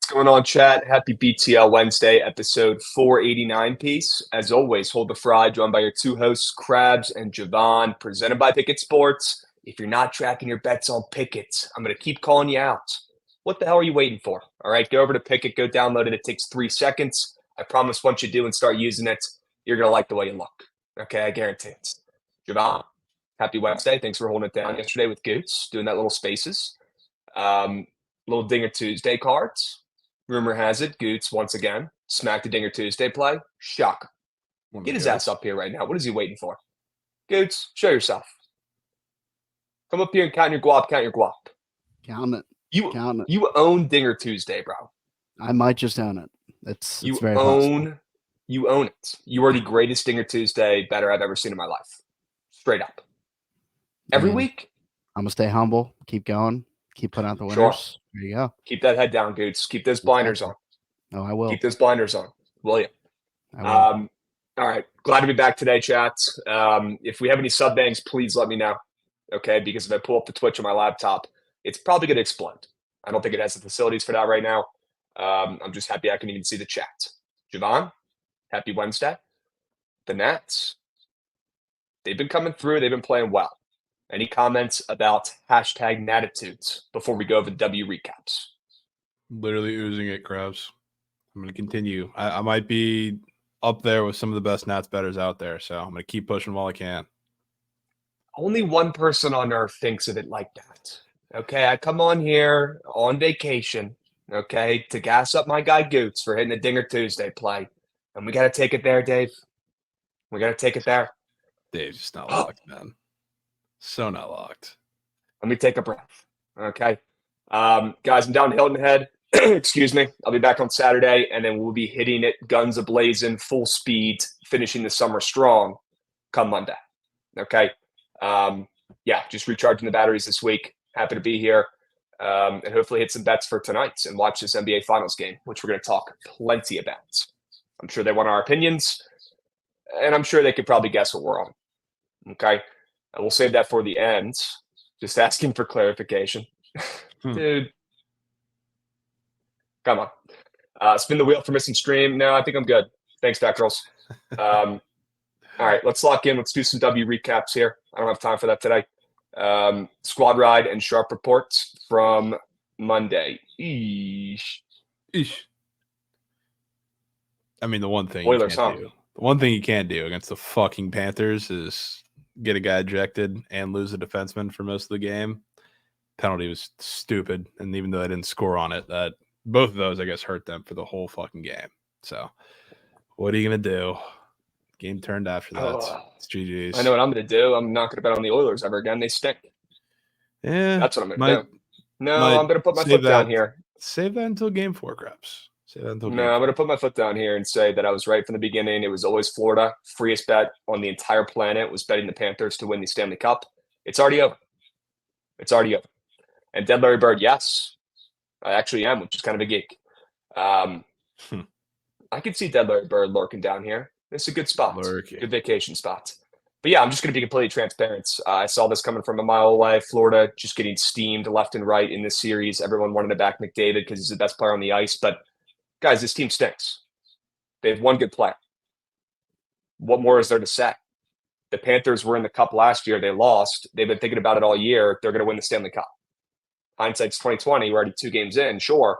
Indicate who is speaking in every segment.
Speaker 1: What's going on, chat? Happy BTL Wednesday, episode 489 piece. As always, hold the fry, joined by your two hosts, Krabs and Jovan, presented by Bookit Sports. If you're not tracking your bets on Pickett, I'm going to keep calling you out. What the hell are you waiting for? All right, go over to Pickett, go download it. It takes 3 seconds. I promise once you do and start using it, you're going to like the way you look. Okay, I guarantee it. Jovan, happy Wednesday. Thanks for holding it down yesterday with Goots, doing that little spaces. Little Dinger Tuesday cards. Rumor has it, Goots, once again, smacked the Dinger Tuesday play. Shocker. Get his ass up here right now. What is he waiting for? Goots, show yourself. Come up here and count your guap, count your guap.
Speaker 2: Count it. Count it.
Speaker 1: You own Dinger Tuesday, bro.
Speaker 2: I might just own it. It's very
Speaker 1: possible.
Speaker 2: possible.
Speaker 1: You own it. You are the greatest Dinger Tuesday better I've ever seen in my life. Straight up. Every week.
Speaker 2: I'm going to stay humble, keep going, keep putting out the winners.
Speaker 1: Sure.
Speaker 2: There you go.
Speaker 1: Keep that head down, Goots. Keep those blinders on.
Speaker 2: Oh, I will.
Speaker 1: Keep those blinders on. Will you?
Speaker 2: I will.
Speaker 1: All right. Glad to be back today, chat. If we have any sub bangs, please let me know. Okay? Because if I pull up the Twitch on my laptop, it's probably going to explode. I don't think it has the facilities for that right now. I'm just happy I can even see the chat. Jovan, happy Wednesday. The Nats, they've been coming through. They've been playing well. Any comments about hashtag Natitudes before we go over the W recaps?
Speaker 3: Literally oozing it, Krabs. I'm going to continue. I might be up there with some of the best Nats bettors out there, so I'm going to keep pushing while I can.
Speaker 1: Only one person on earth thinks of it like that. Okay, I come on here on vacation, okay, to gas up my guy Goots for hitting a Dinger Tuesday play. And we got to take it there, Dave. We got to take it there.
Speaker 3: Dave's just not locked, man. So not locked.
Speaker 1: Let me take a breath. Okay. Guys, I'm down to Hilton Head. Excuse me. I'll be back on Saturday, and then we'll be hitting it guns a-blazing, full speed, finishing the summer strong come Monday. Okay. Just recharging the batteries this week. Happy to be here. And hopefully hit some bets for tonight and watch this NBA Finals game, which we're going to talk plenty about. I'm sure they want our opinions, and I'm sure they could probably guess what we're on. Okay. And we'll save that for the end. Just asking for clarification. Dude. Come on. Spin the wheel for missing stream. No, I think I'm good. Thanks, Back Girls. All right, let's lock in. Let's do some W recaps here. I don't have time for that today. Squad ride and sharp reports from Monday. Eesh.
Speaker 3: I mean, the one thing you can't do against the fucking Panthers is get a guy ejected and lose a defenseman for most of the game. Penalty was stupid, and even though they didn't score on it, that both of those, I guess, hurt them for the whole fucking game. So, what are you gonna do? Game turned after that. It's GG's.
Speaker 1: I know what I'm gonna do. I'm not gonna bet on the Oilers ever again. They stink.
Speaker 3: Yeah,
Speaker 1: that's what I'm gonna do. No, I'm gonna put my foot down here.
Speaker 3: Save that until Game 4, Krabs.
Speaker 1: I'm going to put my foot down here and say that I was right from the beginning. It was always Florida. Freest bet on the entire planet was betting the Panthers to win the Stanley Cup. It's already over. And Dead Larry Bird, yes. I actually am, which is kind of a geek. I could see Dead Larry Bird lurking down here. It's a good spot. Good vacation spot. But yeah, I'm just going to be completely transparent. I saw this coming from a mile away. Florida just getting steamed left and right in this series. Everyone wanted to back McDavid because he's the best player on the ice. But guys, this team stinks. They have one good player. What more is there to say? The Panthers were in the Cup last year. They lost. They've been thinking about it all year. They're going to win the Stanley Cup. Hindsight's 2020. We're already 2 games in, sure.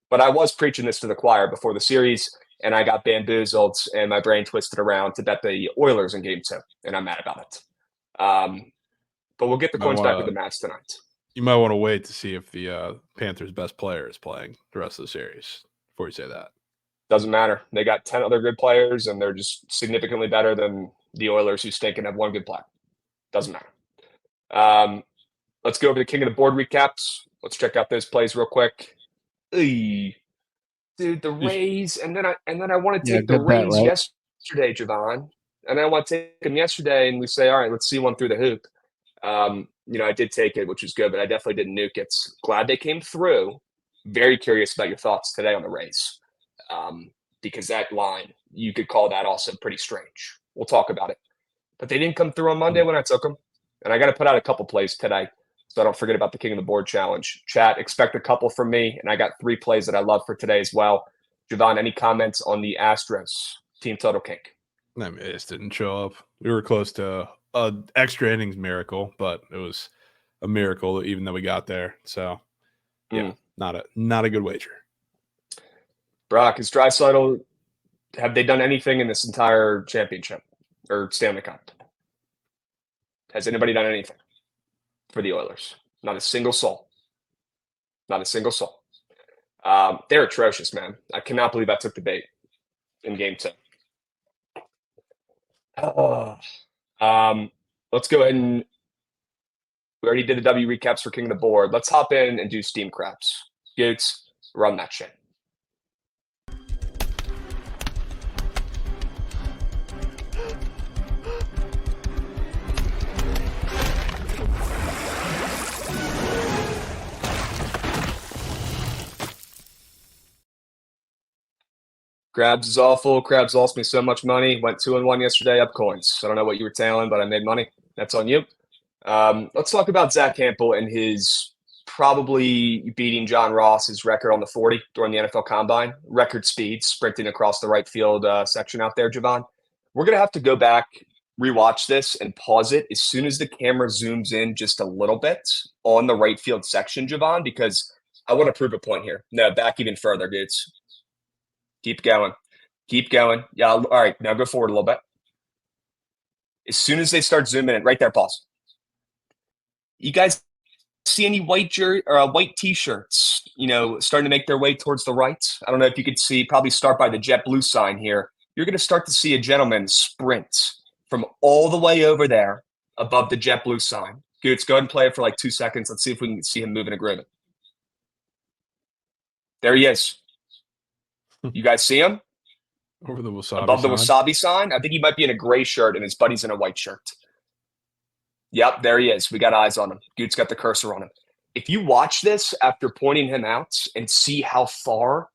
Speaker 1: But I was preaching this to the choir before the series, and I got bamboozled, and my brain twisted around to bet the Oilers in Game 2, and I'm mad about it. But we'll get the coins back with the Mavs tonight.
Speaker 3: You might want to wait to see if the Panthers' best player is playing the rest of the series before you say that.
Speaker 1: Doesn't matter. They got 10 other good players, and they're just significantly better than the Oilers, who stink and have one good player. Doesn't matter. Let's go over the King of the Board recaps. Let's check out those plays real quick. Dude, the Rays, and then I want to take the Rays yesterday, Jovan. And I want to take them yesterday, and we say, all right, let's see one through the hoop. I did take it, which was good, but I definitely didn't nuke it. Glad they came through. Very curious about your thoughts today on the Rays, because that line, you could call that also pretty strange. We'll talk about it. But they didn't come through on Monday when I took them. And I got to put out a couple plays today. so I don't forget about the King of the Board challenge. Chat, expect a couple from me, and I got 3 plays that I love for today as well. Jovan, any comments on the Astros team total kink?
Speaker 3: I mean, it just didn't show up. We were close to an extra innings miracle, but it was a miracle even though we got there. So, yeah, not a good wager.
Speaker 1: Brock, is Draisaitl, have they done anything in this entire championship or Stanley Cup? Has anybody done anything for the Oilers? Not a single soul. Not a single soul. They're atrocious, man. I cannot believe I took the bait in game 2. Let's go ahead and we already did the W recaps for King of the Board. Let's hop in and do Steam Krabs. Goots, run that shit. Krabs is awful. Krabs lost me so much money. Went 2-1 yesterday, up coins. I don't know what you were tailing, but I made money. That's on you. Let's talk about Zack Hample and his probably beating John Ross's record on the 40 during the NFL Combine. Record speed, sprinting across the right field section out there, Jovan. We're going to have to go back, rewatch this, and pause it as soon as the camera zooms in just a little bit on the right field section, Jovan, because I want to prove a point here. No, back even further, dudes. Keep going. Keep going. Yeah, all right. Now go forward a little bit. As soon as they start zooming in, right there, pause. You guys see any white T-shirts, starting to make their way towards the right? I don't know if you could see, probably start by the JetBlue sign here. You're going to start to see a gentleman sprint from all the way over there above the JetBlue sign. Goots, go ahead and play it for like 2 seconds. Let's see if we can see him moving a grooving. There he is. You guys see him?
Speaker 3: Over the wasabi
Speaker 1: above the
Speaker 3: sign?
Speaker 1: wasabi sign. I think he might be in a gray shirt and his buddy's in a white shirt. Yep, there he is. We got eyes on him. Goots got the cursor on him. If you watch this after pointing him out and see how far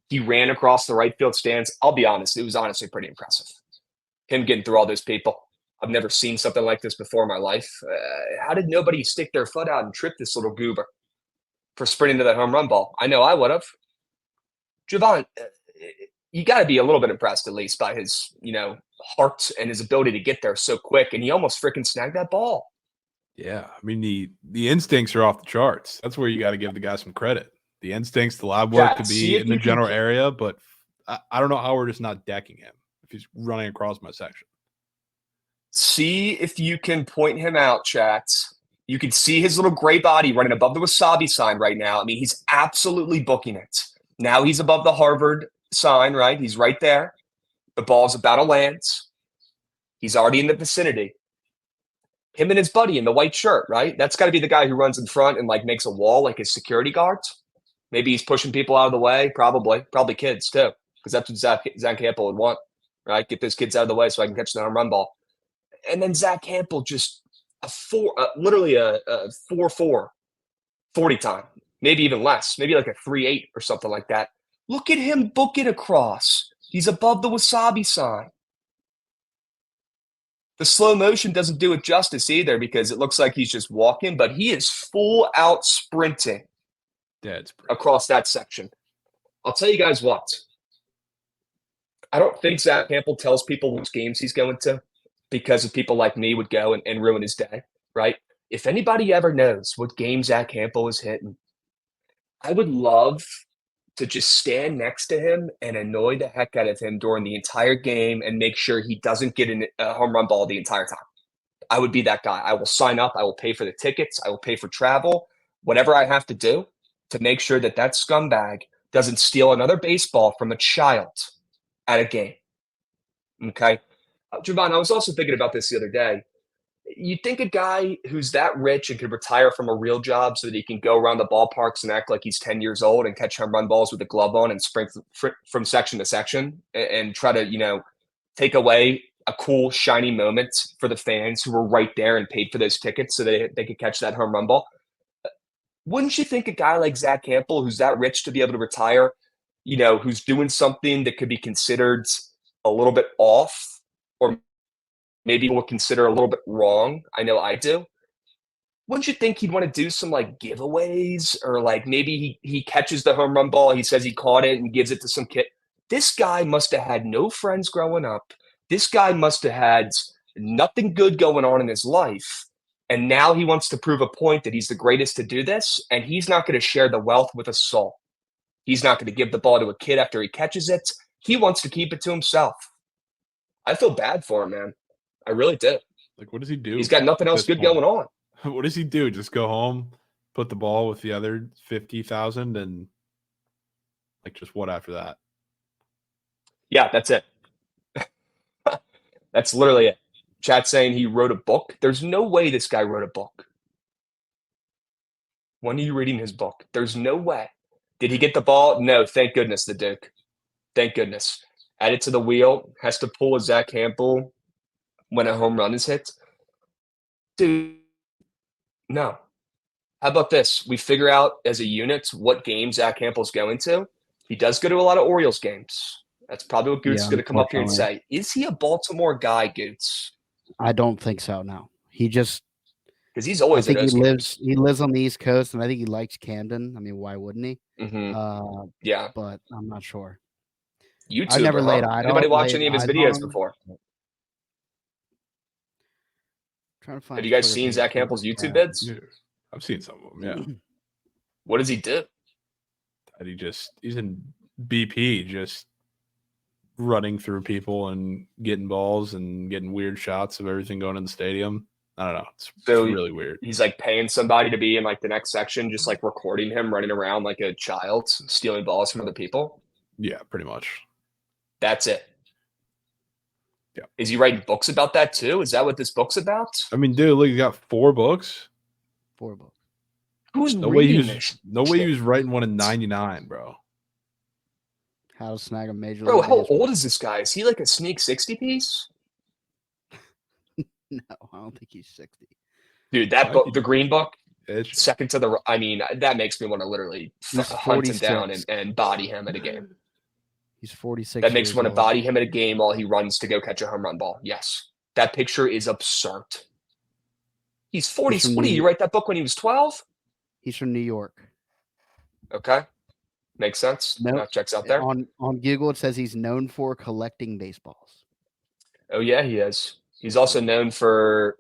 Speaker 1: he ran across the right field stands, I'll be honest, it was honestly pretty impressive. Him getting through all those people. I've never seen something like this before in my life. How did nobody stick their foot out and trip this little goober for sprinting to that home run ball? I know I would have. Jovan, you got to be a little bit impressed at least by his, heart and his ability to get there so quick. And he almost freaking snagged that ball.
Speaker 3: Yeah. I mean, the instincts are off the charts. That's where you got to give the guy some credit. The instincts, the lab work to be in the general area, but I don't know how we're just not decking him if he's running across my section.
Speaker 1: See if you can point him out, chat. You can see his little gray body running above the wasabi sign right now. I mean, he's absolutely booking it. Now he's above the Harvard sign, right? He's right there. The ball's about to land. He's already in the vicinity. Him and his buddy in the white shirt, right? That's got to be the guy who runs in front and makes a wall like his security guards. Maybe he's pushing people out of the way. Probably kids too, because that's what Zack Hample would want, right? Get those kids out of the way so I can catch the home run ball. And then Zack Hample just literally a 4.4 40 time. Maybe even less, maybe like a 3.8 or something like that. Look at him book it across. He's above the wasabi sign. The slow motion doesn't do it justice either because it looks like he's just walking, but he is full out sprinting across that section. I'll tell you guys what. I don't think Zack Hample tells people which games he's going to because of people like me would go and ruin his day, right? If anybody ever knows what game Zack Hample is hitting, I would love to just stand next to him and annoy the heck out of him during the entire game and make sure he doesn't get a home run ball the entire time. I would be that guy. I will sign up. I will pay for the tickets. I will pay for travel, whatever I have to do to make sure that scumbag doesn't steal another baseball from a child at a game. Okay? Jovan, I was also thinking about this the other day. You think a guy who's that rich and could retire from a real job so that he can go around the ballparks and act like he's 10 years old and catch home run balls with a glove on and sprint from section to section and try to, take away a cool, shiny moment for the fans who were right there and paid for those tickets so they could catch that home run ball? Wouldn't you think a guy like Zack Hample, who's that rich to be able to retire, who's doing something that could be considered a little bit off or maybe we'll consider a little bit wrong? I know I do. wouldn't you think he'd want to do some like giveaways, or like maybe he catches the home run ball, he says he caught it and gives it to some kid. This guy must have had no friends growing up. This guy must have had nothing good going on in his life. And now he wants to prove a point that he's the greatest to do this, and he's not going to share the wealth with a soul. He's not going to give the ball to a kid after he catches it. He wants to keep it to himself. I feel bad for him, man. I really do.
Speaker 3: Like, what does he do?
Speaker 1: He's got nothing else good going on.
Speaker 3: What does he do? Just go home, put the ball with the other 50,000, and like just what after that?
Speaker 1: Yeah, that's it. That's literally it. Chat saying he wrote a book. There's no way this guy wrote a book. When are you reading his book? There's no way. Did he get the ball? No, thank goodness, the Duke. Thank goodness. Add it to the wheel. Has to pull a Zack Hample when a home run is hit. Dude, no. How about this? We figure out as a unit what game Zack Hample's going to. He does go to a lot of Orioles games. That's probably what Goots is going to come up here and say. Is he a Baltimore guy, Goots?
Speaker 2: I don't think so, no. He just –
Speaker 1: because he's always
Speaker 2: I think he lives on the East Coast, and I think he likes Camden. I mean, why wouldn't he?
Speaker 1: Mm-hmm. Yeah.
Speaker 2: But I'm not sure.
Speaker 1: YouTuber,
Speaker 2: I never laid eyes.
Speaker 1: Anybody watch any of his videos before?
Speaker 2: Trying to find.
Speaker 1: Have you guys seen Zack Hample's YouTube vids?
Speaker 3: Yeah. I've seen some of them, yeah.
Speaker 1: What does he do?
Speaker 3: He's in BP, just running through people and getting balls and getting weird shots of everything going in the stadium. I don't know. It's really weird.
Speaker 1: He's like paying somebody to be in like the next section, just like recording him running around like a child, stealing balls from other people.
Speaker 3: Yeah, pretty much.
Speaker 1: That's it.
Speaker 3: Yeah.
Speaker 1: Is he writing books about that too? Is that what this book's about?
Speaker 3: I mean, dude, look, he got 4 books.
Speaker 2: 4 books.
Speaker 1: Who's reading this?
Speaker 3: No way he was writing one in 99, bro.
Speaker 2: How to snag a major league.
Speaker 1: Bro, how old is this guy? Is he like a sneak 60 piece?
Speaker 2: No, I don't think he's 60.
Speaker 1: Dude, that book, the Green Book, second to the. I mean, that makes me want to literally hunt him down and body him at a game.
Speaker 2: He's 46.
Speaker 1: That makes me want to body him at a game while he runs to go catch a home run ball. Yes, that picture is absurd. He's 40. What did you write that book when he was 12?
Speaker 2: He's from New York.
Speaker 1: Okay, makes sense.
Speaker 2: Nope.
Speaker 1: That checks out there.
Speaker 2: On Google, it says he's known for collecting baseballs.
Speaker 1: Oh yeah, he is. He's also known for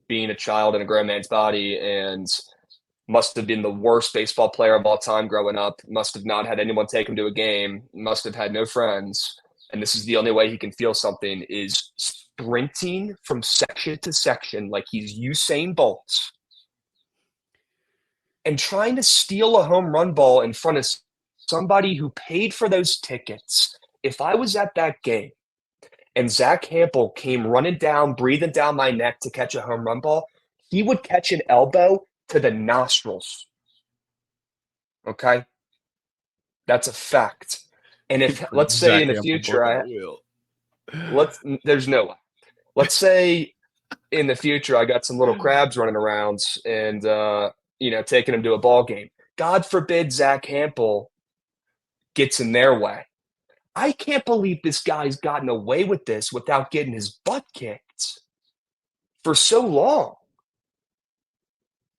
Speaker 1: being a child in a grown man's body and must have been the worst baseball player of all time growing up. Must have not had anyone take him to a game. Must have had no friends. And this is the only way he can feel something is sprinting from section to section like he's Usain Bolt and trying to steal a home run ball in front of somebody who paid for those tickets. If I was at that game, and Zack Hample came running down, breathing down my neck to catch a home run ball, he would catch an elbow to the nostrils. Okay? That's a fact. And if, let's say in the future, there's no way. Let's say in the future, I got some little crabs running around and, taking them to a ball game. God forbid Zack Hample gets in their way. I can't believe this guy's gotten away with this without getting his butt kicked for so long.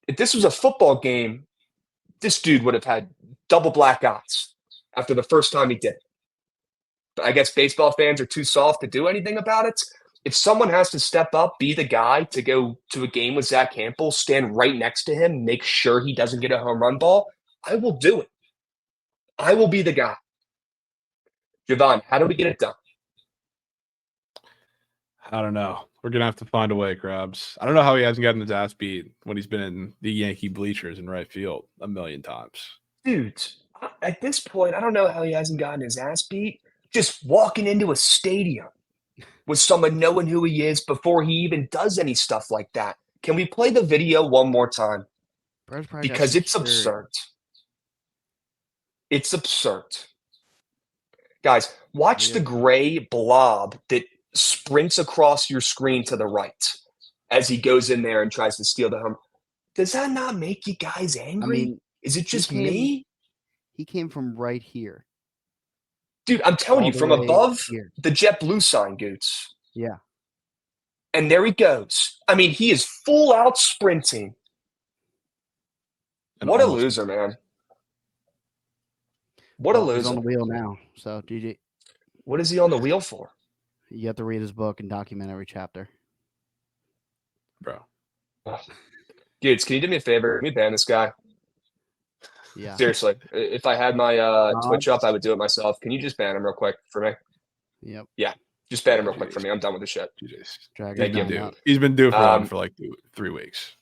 Speaker 1: If this was a football game, this dude would have had double black eyes after the first time he did it. But I guess baseball fans are too soft to do anything about it. If someone has to step up, be the guy to go to a game with Zack Hample, stand right next to him, make sure he doesn't get a home run ball, I will do it. I will be the guy. Jovan, how do we get it done?
Speaker 3: I don't know. We're going to have to find a way, Krabs. I don't know how he hasn't gotten his ass beat when he's been in the Yankee bleachers in right field a million times.
Speaker 1: Dude, at this point, I don't know how he hasn't gotten his ass beat. Just walking into a stadium with someone knowing who he is before he even does any stuff like that. Can we play the video one more time? Because it's absurd. It's absurd. Guys, watch the gray blob that sprints across your screen to the right as he goes in there and tries to steal the home. Does that not make you guys angry? I mean, is it just me?
Speaker 2: He came from right here.
Speaker 1: Dude, I'm telling you, from above the JetBlue sign, Goots.
Speaker 2: Yeah.
Speaker 1: And there he goes. I mean, he is full out sprinting What a loser, man. What a loser.
Speaker 2: He's on the wheel now, so GG.
Speaker 1: What is he on the wheel for?
Speaker 2: You have to read his book and document every chapter.
Speaker 3: Bro.
Speaker 1: Dudes, can you do me a favor? Can we ban this guy?
Speaker 2: Yeah.
Speaker 1: Seriously. If I had my Twitch up, I would do it myself. Can you just ban him real quick for me?
Speaker 2: Yep.
Speaker 1: Yeah. Just ban him real quick for me. I'm done with this shit.
Speaker 2: Thank you.
Speaker 3: He's been due for like 3 weeks.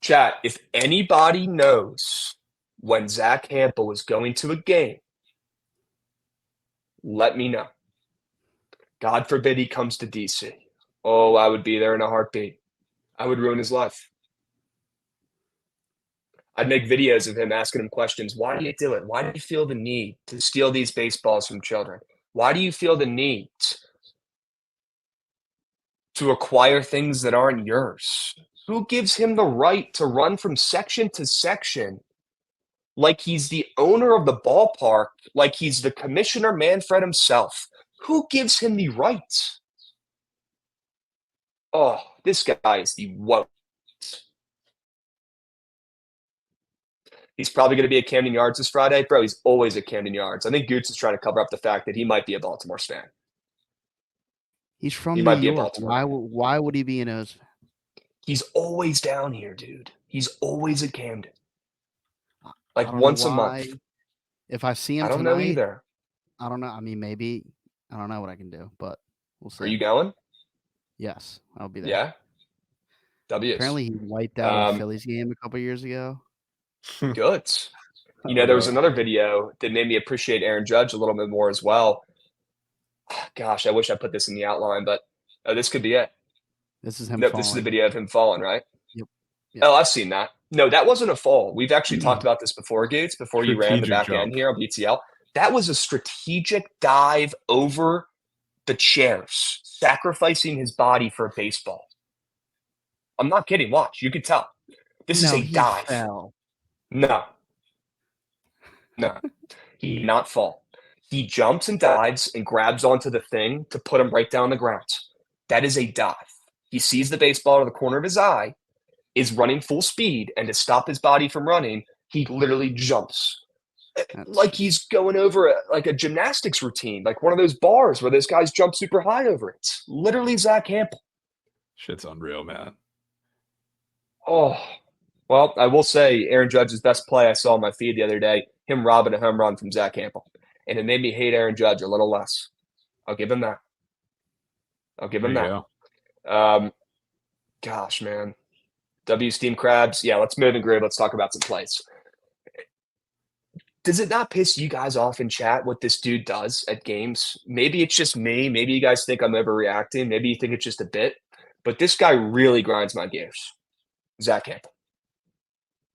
Speaker 1: Chat, if anybody knows when Zack Hample was going to a game, let me know. God forbid he comes to DC. Oh, I would be there in a heartbeat. I would ruin his life. I'd make videos of him asking him questions. Why do you do it? Why do you feel the need to steal these baseballs from children? Why do you feel the need to acquire things that aren't yours? Who gives him the right to run from section to section like he's the owner of the ballpark, like he's the Commissioner Manfred himself? Who gives him the right? Oh, this guy is the WOAT. He's probably going to be at Camden Yards this Friday. Bro, he's always at Camden Yards. I think Goots is trying to cover up the fact that he might be a Baltimore fan.
Speaker 2: He's from New York. Why would he be in O's?
Speaker 1: He's always down here, dude. He's always at Camden. Like once a month.
Speaker 2: If I see him tonight,
Speaker 1: I don't know either.
Speaker 2: I don't know. I mean, maybe. I don't know what I can do, but we'll see.
Speaker 1: Are you going?
Speaker 2: Yes, I'll be there.
Speaker 1: Yeah? W's.
Speaker 2: Apparently he wiped out a Phillies game a couple years ago.
Speaker 1: Good. You know, there was another video that made me appreciate Aaron Judge a little bit more as well. Gosh, I wish I put this in the outline, but this could be it.
Speaker 2: This is him
Speaker 1: Nope,
Speaker 2: falling.
Speaker 1: this is the video of him falling, right?
Speaker 2: Yep.
Speaker 1: Oh, I've seen that. No, that wasn't a fall. We've actually talked about this before, Gates, before you ran the back end here on BTL. That was a strategic dive over the chairs, sacrificing his body for a baseball. I'm not kidding. Watch. You could tell. This is a dive.
Speaker 2: Fell.
Speaker 1: No. He did not fall. He jumps and dives and grabs onto the thing to put him right down on the ground. That is a dive. He sees the baseball out of the corner of his eye, is running full speed, and to stop his body from running, he literally jumps. Like he's going over a gymnastics routine, like one of those bars where those guys jump super high over it. Literally Zack Hample.
Speaker 3: Shit's unreal, man.
Speaker 1: Oh, well, I will say Aaron Judge's best play I saw on my feed the other day, him robbing a home run from Zack Hample. And it made me hate Aaron Judge a little less. I'll give him that. Gosh, man. W Steam Krabs. Yeah, let's move and groove. Let's talk about some plays. Does it not piss you guys off in chat what this dude does at games? Maybe it's just me. Maybe you guys think I'm overreacting. Maybe you think it's just a bit. But this guy really grinds my gears. Zack Hample.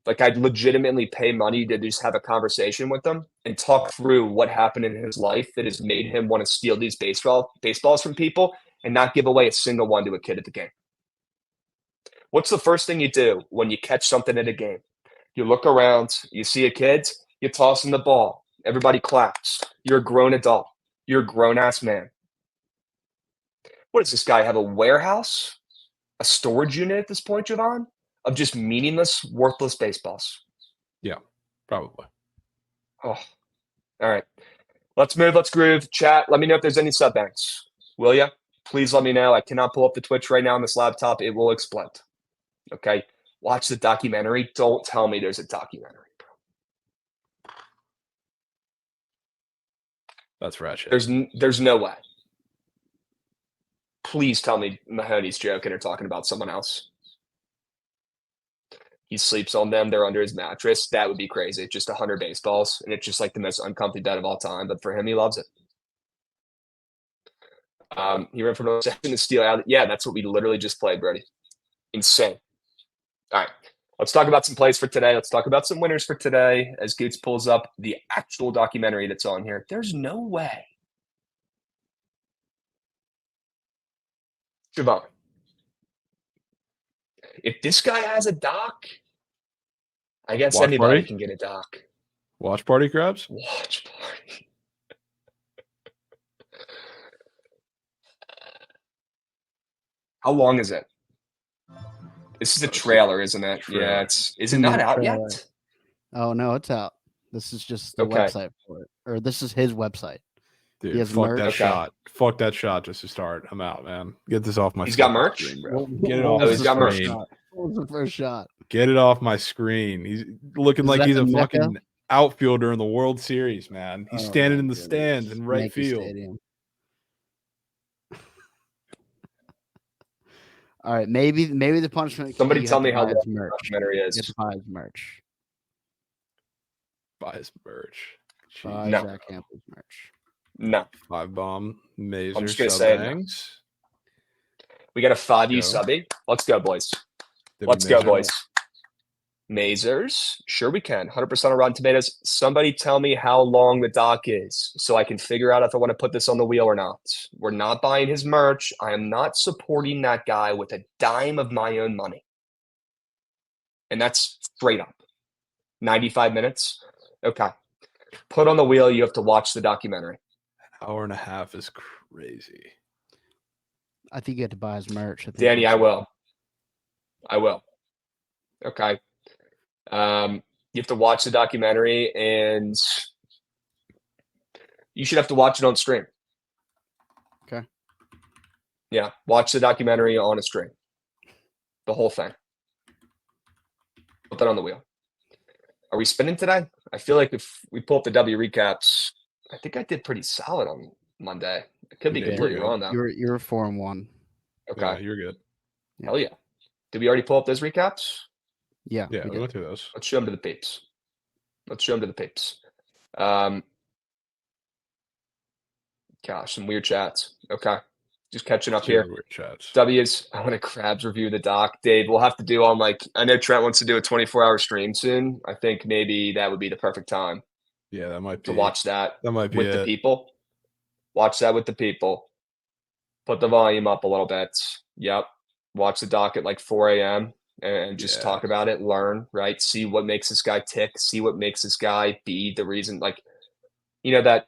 Speaker 1: Like, I'd legitimately pay money to just have a conversation with him and talk through what happened in his life that has made him want to steal these baseballs from people and not give away a single one to a kid at the game. What's the first thing you do when you catch something at a game? You look around, you see a kid, you toss him the ball. Everybody claps. You're a grown adult. You're a grown-ass man. What does this guy have, a warehouse? A storage unit at this point, Jovan? Of just meaningless, worthless baseballs.
Speaker 3: Yeah, probably.
Speaker 1: Oh, all right. Let's move. Let's groove. Chat, let me know if there's any sub banks. Will ya? Please let me know. I cannot pull up the Twitch right now on this laptop. It will explode. Okay? Watch the documentary. Don't tell me there's a documentary, bro.
Speaker 3: That's ratchet.
Speaker 1: There's no way. Please tell me Mahoney's joking or talking about someone else. He sleeps on them. They're under his mattress. That would be crazy. Just 100 baseballs, and it's just like the most uncomfy bed of all time. But for him, he loves it. He ran for no second to steal out. Yeah, that's what we literally just played, Brody. Insane. All right. Let's talk about some plays for today. Let's talk about some winners for today as Goots pulls up the actual documentary that's on here. There's no way. Jovan, if this guy has a doc, I guess
Speaker 3: Watch
Speaker 1: anybody
Speaker 3: party?
Speaker 1: can get a doc.
Speaker 3: Watch party, Krabs?
Speaker 1: Watch party. How long is it? This is a trailer, isn't it?
Speaker 3: Trailer.
Speaker 1: Yeah, is it not out
Speaker 2: trailer.
Speaker 1: yet?
Speaker 2: Oh no, it's out. This is just the website for it, or this is his website.
Speaker 3: Dude, fuck that shot. Fuck that shot just to start. I'm out, man. Get this off my.
Speaker 1: He's got merch,
Speaker 3: screen, bro. Get it off.
Speaker 1: He's got merch.
Speaker 2: What was the first shot?
Speaker 3: Get it off my screen. He's looking like he's a fucking outfielder in the World Series, man. He's standing in the stands in right field.
Speaker 2: Stadium. All right, maybe the punishment.
Speaker 1: Somebody tell me how the documentary is.
Speaker 2: You have to buy his merch.
Speaker 3: Buy his merch.
Speaker 2: Buy Zack Hample's merch.
Speaker 1: No.
Speaker 3: 5-bomb Mazer.
Speaker 1: I'm just gonna say it. We got a 5U subby. Let's go, boys. Let's go, boys. Mazers. Sure we can. 100% on Rotten Tomatoes. Somebody tell me how long the doc is so I can figure out if I want to put this on the wheel or not. We're not buying his merch. I am not supporting that guy with a dime of my own money. And that's straight up. 95 minutes. Okay. Put on the wheel. You have to watch the documentary.
Speaker 3: An hour and a half is crazy.
Speaker 2: I think you have to buy his merch.
Speaker 1: Danny, I will. Okay. You have to watch the documentary, and you should have to watch it on stream.
Speaker 2: Okay.
Speaker 1: Yeah, watch the documentary on a stream. The whole thing. Put that on the wheel. Are we spinning today? I feel like if we pull up the W recaps, I think I did pretty solid on Monday. It could be completely wrong though.
Speaker 2: You're 4-1.
Speaker 1: Okay,
Speaker 3: yeah, you're good.
Speaker 1: Hell yeah. Did we already pull up those recaps?
Speaker 2: Yeah,
Speaker 3: we went through those.
Speaker 1: Let's show them to the peeps. Gosh, some weird chats. Okay, just catching up here.
Speaker 3: Weird chats.
Speaker 1: W's. I want a Krabs review the doc. Dave, we'll have to do on I know Trent wants to do a 24-hour stream soon. I think maybe that would be the perfect time.
Speaker 3: Yeah, that might be.
Speaker 1: To watch that.
Speaker 3: That might be
Speaker 1: with the people. Watch that with the people. Put the volume up a little bit. Yep. Watch the doc at 4 a.m. and just talk about it, learn, right? See what makes this guy tick, see what makes this guy be the reason. That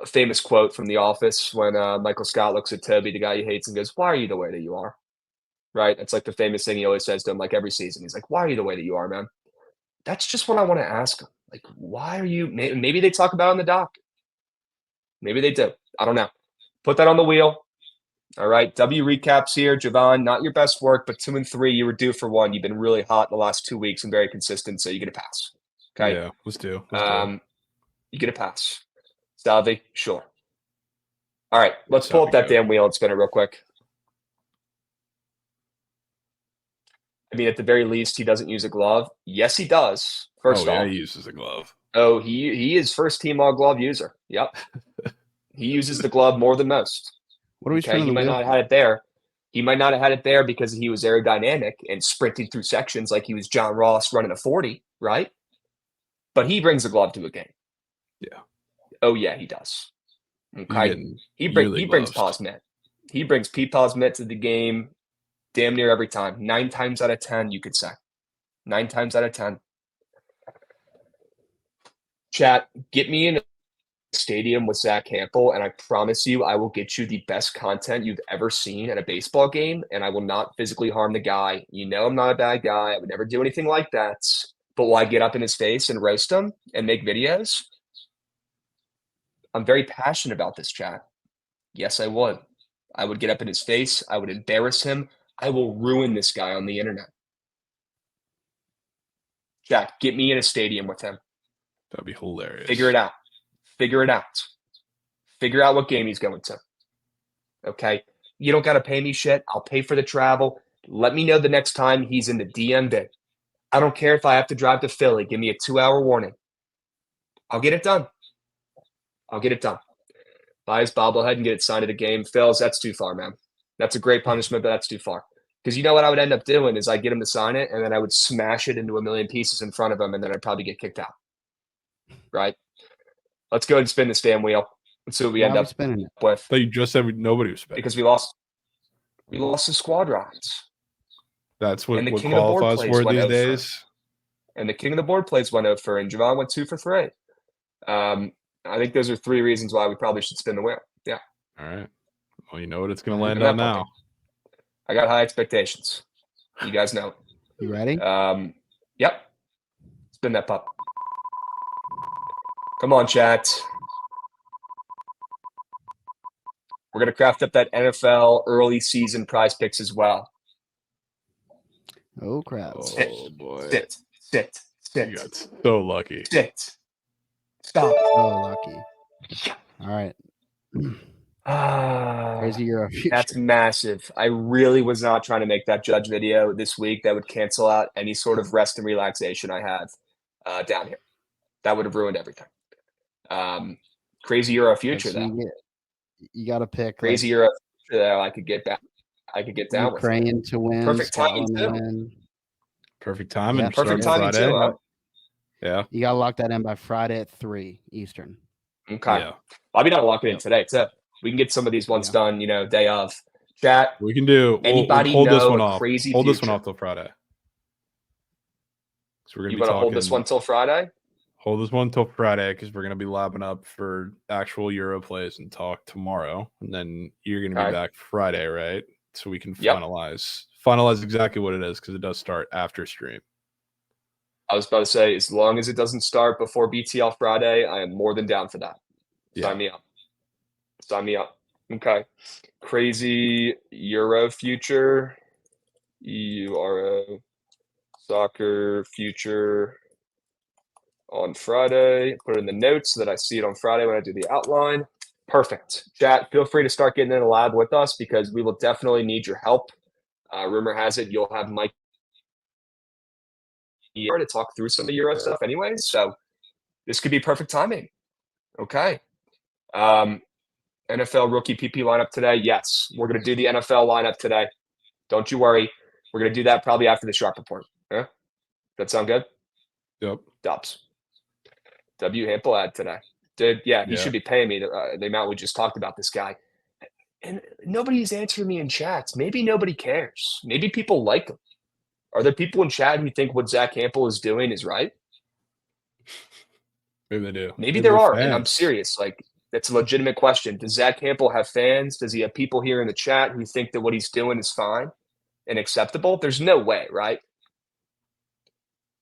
Speaker 1: famous quote from The Office when Michael Scott looks at Toby, the guy he hates, and goes, "Why are you the way that you are?" Right? It's the famous thing he always says to him, every season. He's like, "Why are you the way that you are, man?" That's just what I want to ask him. Why are you? Maybe they talk about it on the doc. Maybe they do. I don't know. Put that on the wheel. All right. W recaps here. Jovan, not your best work, but 2 and 3. You were due for 1. You've been really hot in the last 2 weeks and very consistent, so you get a pass. Okay.
Speaker 3: Yeah, let's do.
Speaker 1: You get a pass. Salvi, sure. All right. Let's pull up that damn wheel and spin it real quick. I mean, at the very least, he doesn't use a glove. Yes, he does. First off,
Speaker 3: he uses a glove.
Speaker 1: Oh, he is first team all glove user. Yep. He uses the glove more than most.
Speaker 2: What are we
Speaker 1: He might not have had it there. He might not have had it there because he was aerodynamic and sprinting through sections like he was John Ross running a 40, right? But he brings the glove to a game.
Speaker 3: Yeah.
Speaker 1: Oh yeah, he does. Okay. He brings Paw's mitt. He brings Paw's mitt to the game damn near every time. 9 times out of 10, you could say. 9 times out of 10. Chat, get me in a stadium with Zack Hample, and I promise you I will get you the best content you've ever seen at a baseball game, and I will not physically harm the guy. You know I'm not a bad guy. I would never do anything like that. But will I get up in his face and roast him and make videos? I'm very passionate about this, chat. Yes, I would. I would get up in his face. I would embarrass him. I will ruin this guy on the internet. Chat, get me in a stadium with him.
Speaker 3: That'd be hilarious.
Speaker 1: Figure it out. Figure out what game he's going to. Okay? You don't got to pay me shit. I'll pay for the travel. Let me know the next time he's in the DMV. I don't care if I have to drive to Philly. Give me a 2-hour warning. I'll get it done. Buy his bobblehead and get it signed at a game. Phils, that's too far, man. That's a great punishment, but that's too far. Because you know what I would end up doing is I'd get him to sign it, and then I would smash it into a million pieces in front of him, and then I'd probably get kicked out. Right? Let's go ahead and spin this damn wheel. Let's see what we end up with.
Speaker 3: But you just said nobody was spinning.
Speaker 1: Because we lost the squad rides.
Speaker 3: That's what qualifies for these days.
Speaker 1: And the king of the board plays 1 for, and Jovan went 2 for 3. I think those are 3 reasons why we probably should spin the wheel. Yeah.
Speaker 3: All right. Well, you know what it's going to land on now.
Speaker 1: I got high expectations. You guys know.
Speaker 2: You ready?
Speaker 1: Yep. Spin that pup. Come on, chat. We're going to craft up that NFL early season prize picks as well.
Speaker 2: Oh, crap.
Speaker 3: Oh, boy.
Speaker 1: Sit.
Speaker 3: You got so lucky.
Speaker 1: Sit. Stop.
Speaker 2: So lucky. All right. Crazy Euro future.
Speaker 1: That's massive. I really was not trying to make that judge video this week. That would cancel out any sort of rest and relaxation I have down here. That would have ruined everything. Crazy Euro future, though.
Speaker 2: You got to pick.
Speaker 1: Crazy Euro future, though. I could get back. I could get down
Speaker 2: Ukraine
Speaker 1: with it.
Speaker 2: to win.
Speaker 1: Perfect timing, too.
Speaker 2: Win.
Speaker 3: Perfect timing.
Speaker 2: Yeah,
Speaker 1: perfect timing,
Speaker 3: Friday.
Speaker 1: too. Huh?
Speaker 3: Yeah.
Speaker 2: You got to lock that in by Friday at 3 Eastern.
Speaker 1: Okay.
Speaker 3: Yeah.
Speaker 1: I'll be down to lock it in today, too. We can get some of these ones done, day of. Chat.
Speaker 3: We can do.
Speaker 1: Anybody
Speaker 3: we'll hold
Speaker 1: know
Speaker 3: this one off.
Speaker 1: Crazy
Speaker 3: hold
Speaker 1: future?
Speaker 3: this one off till Friday. So we're gonna
Speaker 1: You want to hold this one till Friday?
Speaker 3: Hold this one till Friday because we're gonna be lapping up for actual Euro plays and talk tomorrow, and then you're gonna be back Friday, right? So we can finalize exactly what it is because it does start after stream.
Speaker 1: I was about to say, as long as it doesn't start before BTL Friday, I am more than down for that. Sign me up. Sign me up. Okay. Crazy Euro future. EURO soccer future on Friday. Put it in the notes so that I see it on Friday when I do the outline. Perfect. Chat, feel free to start getting in the lab with us because we will definitely need your help. Rumor has it you'll have Mikey here to talk through some of the Euro stuff anyways. So this could be perfect timing. Okay. NFL rookie PP lineup today. Yes, we're going to do the NFL lineup today. Don't you worry. We're going to do that probably after the Sharp report. Yeah? That sound good?
Speaker 3: Yep.
Speaker 1: Dubs. W Hample ad today. Dude, he should be paying me the amount we just talked about this guy. And nobody's answering me in chats. Maybe nobody cares. Maybe people like him. Are there people in chat who think what Zack Hample is doing is right?
Speaker 3: Maybe they do.
Speaker 1: Maybe there are, and I'm serious. Like, that's a legitimate question. Does Zack Hample have fans? Does he have people here in the chat who think that what he's doing is fine and acceptable? There's no way, right?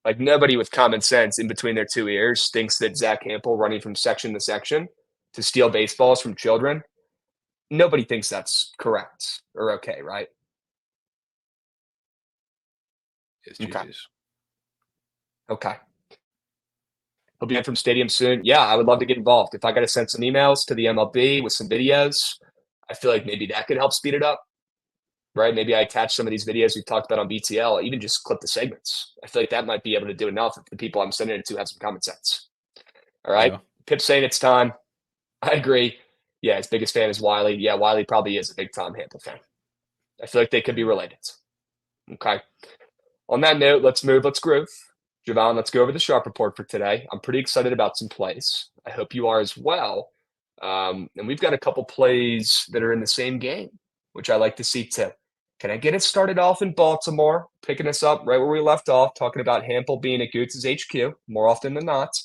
Speaker 1: Like, nobody with common sense in between their two ears thinks that Zack Hample running from section to section to steal baseballs from children, nobody thinks that's correct or okay, right? Okay. He'll be in from stadium soon. Yeah, I would love to get involved. If I got to send some emails to the MLB with some videos, I feel like maybe that could help speed it up, right? Maybe I attach some of these videos we've talked about on BTL, even just clip the segments. I feel like that might be able to do enough if the people I'm sending it to have some common sense. All right. Yeah. Pip's saying it's time. I agree. Yeah, his biggest fan is Wiley. Yeah, Wiley probably is a big Tom Hample fan. I feel like they could be related. Okay. On that note, let's groove. Jovan, let's go over the Sharp report for today. I'm pretty excited about some plays. I hope you are as well. And we've got a couple plays that are in the same game, which I like to see too. Can I get it started off in Baltimore, picking us up right where we left off, talking about Hample being at Goots' HQ more often than not.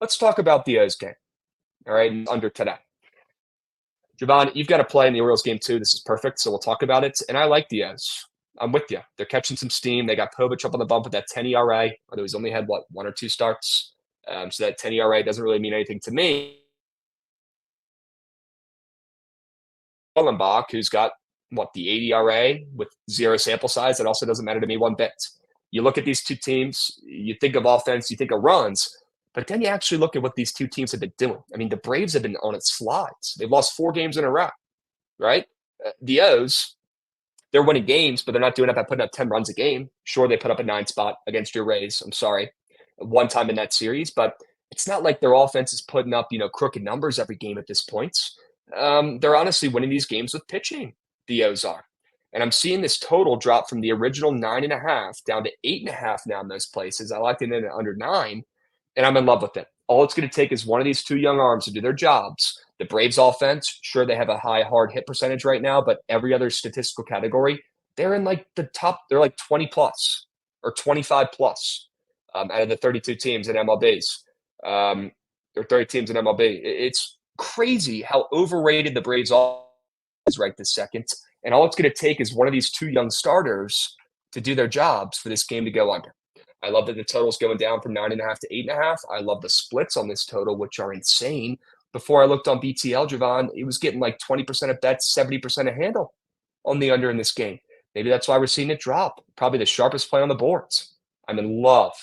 Speaker 1: Let's talk about the O's game. All right, under today. Jovan, you've got to play in the Orioles game too. This is perfect, so we'll talk about it. And I like the O's. I'm with you. They're catching some steam. They got Povich up on the bump with that 10 ERA, although he's only had, 1 or 2 starts. So that 10 ERA doesn't really mean anything to me. Ullenbach, who's got, the 80 ERA with 0 sample size, that also doesn't matter to me one bit. You look at these two teams, you think of offense, you think of runs, but then you actually look at what these two teams have been doing. I mean, the Braves have been on its slides. They've lost 4 games in a row, right? The O's, they're winning games, but they're not doing it by putting up 10 runs a game. Sure, they put up a 9 spot against your Rays. I'm sorry. One time in that series, but it's not like their offense is putting up, crooked numbers every game at this point. They're honestly winning these games with pitching. The O's are. And I'm seeing this total drop from the original 9.5 down to 8.5 now in most places. I like it in at under 9, and I'm in love with it. All it's going to take is one of these 2 young arms to do their jobs. The Braves offense, sure, they have a high hard hit percentage right now, but every other statistical category, they're in the top, they're 20 plus or 25 plus out of the 32 teams in MLBs. Or 30 teams in MLB. It's crazy how overrated the Braves offense is right this second. And all it's going to take is one of these 2 young starters to do their jobs for this game to go under. I love that the total's going down from 9.5 to 8.5. I love the splits on this total, which are insane. Before I looked on BTL, Jovan, it was getting like 20% of bets, 70% of handle on the under in this game. Maybe that's why we're seeing it drop. Probably the sharpest play on the boards. I'm in love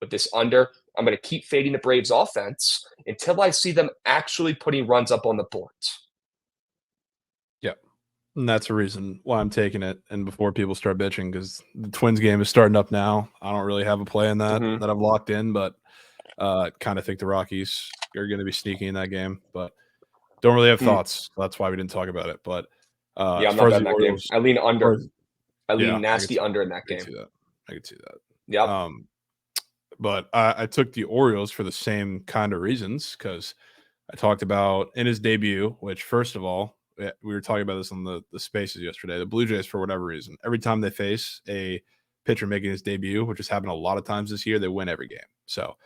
Speaker 1: with this under. I'm going to keep fading the Braves offense until I see them actually putting runs up on the boards.
Speaker 3: Yep. And that's a reason why I'm taking it. And before people start bitching, because the Twins game is starting up now. I don't really have a play in that that I've locked in, but I kind of think the Rockies are going to be sneaky in that game. But don't really have thoughts. That's why we didn't talk about it. But
Speaker 1: yeah, I'm not betting that game. I lean under. I lean nasty under in that game.
Speaker 3: I could see that.
Speaker 1: Yeah.
Speaker 3: But I took the Orioles for the same kind of reasons, because I talked about in his debut, which first of all, we were talking about this on the spaces yesterday. The Blue Jays, for whatever reason, every time they face a pitcher making his debut, which has happened a lot of times this year, they win every game. So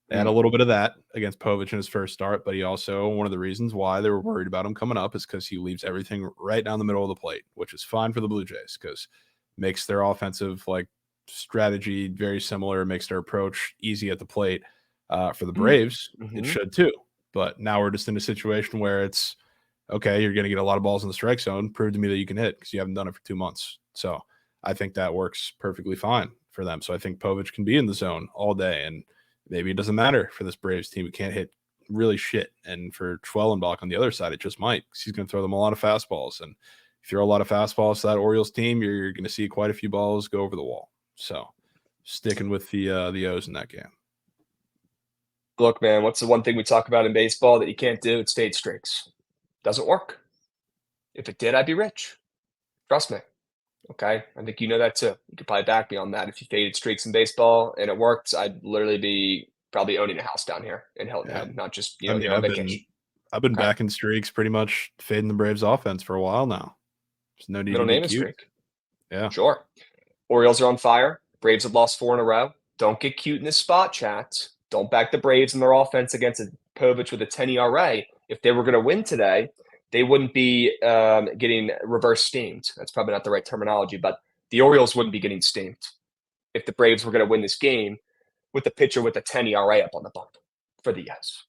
Speaker 3: they had a little bit of that against Povich in his first start, but he also, one of the reasons why they were worried about him coming up is because he leaves everything right down the middle of the plate, which is fine for the Blue Jays because makes their offensive strategy very similar, makes their approach easy at the plate. For the Braves, it should too. But now we're just in a situation where it's, okay, you're going to get a lot of balls in the strike zone. Prove to me that you can hit because you haven't done it for 2 months. So I think that works perfectly fine for them. So I think Povich can be in the zone all day, and maybe it doesn't matter for this Braves team. It can't hit really shit. And for Schwellenbach on the other side, it just might, because he's going to throw them a lot of fastballs. And if you throw a lot of fastballs to that Orioles team, you're going to see quite a few balls go over the wall. So sticking with the O's in that game.
Speaker 1: Look, man, what's the one thing we talk about in baseball that you can't do? It's fade streaks. Doesn't work. If it did, I'd be rich. Trust me. Okay? I think you know that too. You could probably back me on that. If you faded streaks in baseball and it worked, I'd literally be probably owning a house down here in Hilton Head, not just, on vacation.
Speaker 3: I've been backing streaks, pretty much fading the Braves offense for a while now. There's no need
Speaker 1: Middle
Speaker 3: to
Speaker 1: name
Speaker 3: be
Speaker 1: is
Speaker 3: cute.
Speaker 1: streak.
Speaker 3: Yeah.
Speaker 1: Sure. Orioles are on fire. Braves have lost 4 in a row. Don't get cute in this spot, chat. Don't back the Braves in their offense against a Povich with a 10 ERA. If they were going to win today, they wouldn't be getting reverse steamed. That's probably not the right terminology, but the Orioles wouldn't be getting steamed if the Braves were going to win this game with the pitcher with a 10 ERA up on the bump for the yes.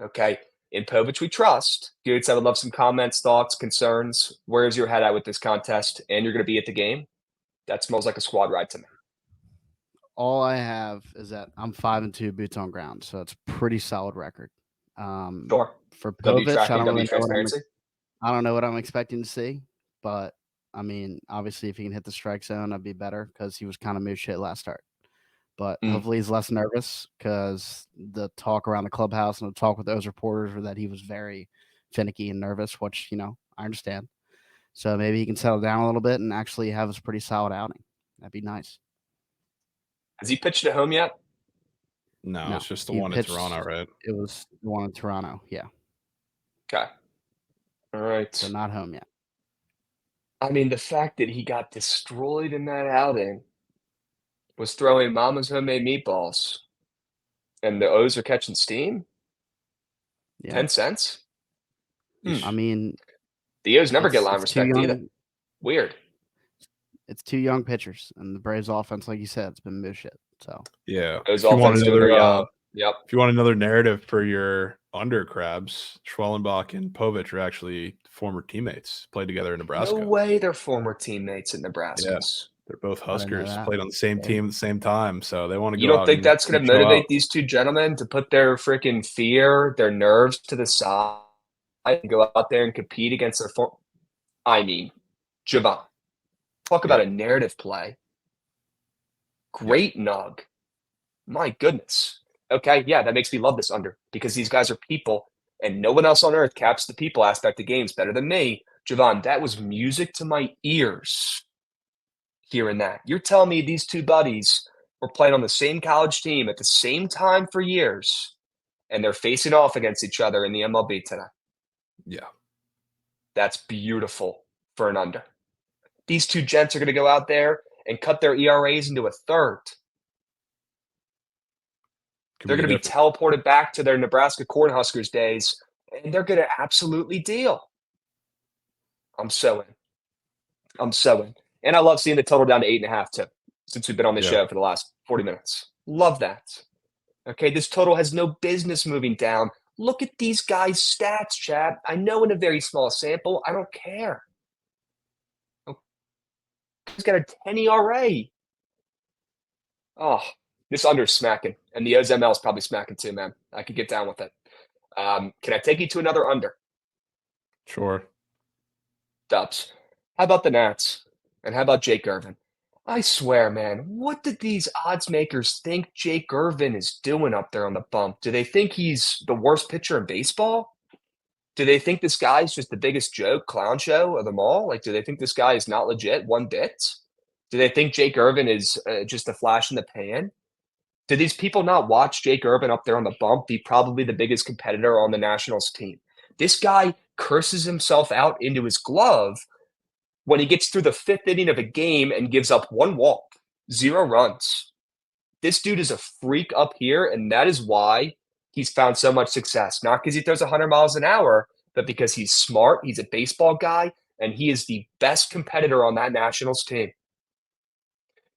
Speaker 1: Okay. In Povich, we trust. Goots, I would love some comments, thoughts, concerns. Where's your head at with this contest? And you're going to be at the game? That smells like a squad ride to me.
Speaker 2: All I have is that I'm 5-2 boots on ground, so it's a pretty solid record.
Speaker 1: Sure.
Speaker 2: For Povich, I don't know what I'm expecting to see, but I mean, obviously, if he can hit the strike zone, I'd be better because he was kind of mood shit last start. But hopefully, he's less nervous because the talk around the clubhouse and the talk with those reporters were that he was very finicky and nervous, which I understand. So maybe he can settle down a little bit and actually have a pretty solid outing. That'd be nice.
Speaker 1: Has he pitched at home yet?
Speaker 3: No, it's just the one in Toronto, right?
Speaker 2: It was the one in Toronto, yeah.
Speaker 1: Okay. All right.
Speaker 2: So not home yet.
Speaker 1: I mean, the fact that he got destroyed in that outing was throwing mama's homemade meatballs, and the O's are catching steam? Yeah. 10 cents?
Speaker 2: I mean,
Speaker 1: the O's never get line respect either. Weird.
Speaker 2: It's 2 young pitchers, and the Braves offense, like you said, it's been mood shit. So
Speaker 3: yeah,
Speaker 1: O's offense doing their job. Yep.
Speaker 3: If you want another narrative for your under Krabs, Schwellenbach and Povich are actually former teammates. Played together in Nebraska.
Speaker 1: No way, they're former teammates in Nebraska.
Speaker 3: Yeah. They're both Huskers, played on the same team at the same time, so they want to go.
Speaker 1: You don't think that's going to motivate these two gentlemen to put their freaking fear, their nerves to the side, and go out there and compete against their former? I mean, Jovan, talk about a narrative play. Great nug. My goodness. Okay, yeah, that makes me love this under because these guys are people, and no one else on earth caps the people aspect of games better than me. Jovan, that was music to my ears hearing that. You're telling me these two buddies were playing on the same college team at the same time for years, and they're facing off against each other in the MLB today.
Speaker 3: Yeah.
Speaker 1: That's beautiful for an under. These two gents are going to go out there and cut their ERAs into a third. They're going to be teleported back to their Nebraska Cornhuskers days, and they're going to absolutely deal. I'm so in. And I love seeing the total down to 8.5 too. since we've been on the show for the last 40 minutes. Love that. Okay, this total has no business moving down. Look at these guys' stats, Chad. I know in a very small sample. I don't care. He's got a 10 ERA. Oh, this under's smacking. And the OZML is probably smacking too, man. I could get down with it. Can I take you to another under?
Speaker 3: Sure.
Speaker 1: Dubs. How about the Nats? And how about Jake Irvin? I swear, man, what did these odds makers think Jake Irvin is doing up there on the bump? Do they think he's the worst pitcher in baseball? Do they think this guy's just the biggest joke, clown show of them all? Like, do they think this guy is not legit one bit? Do they think Jake Irvin is just a flash in the pan? Do these people not watch Jake Irvin up there on the bump be probably the biggest competitor on the Nationals team? This guy curses himself out into his glove when he gets through the 5th inning of a game and gives up 1 walk, 0 runs. This dude is a freak up here, and that is why he's found so much success. Not because he throws 100 miles an hour, but because he's smart, he's a baseball guy, and he is the best competitor on that Nationals team.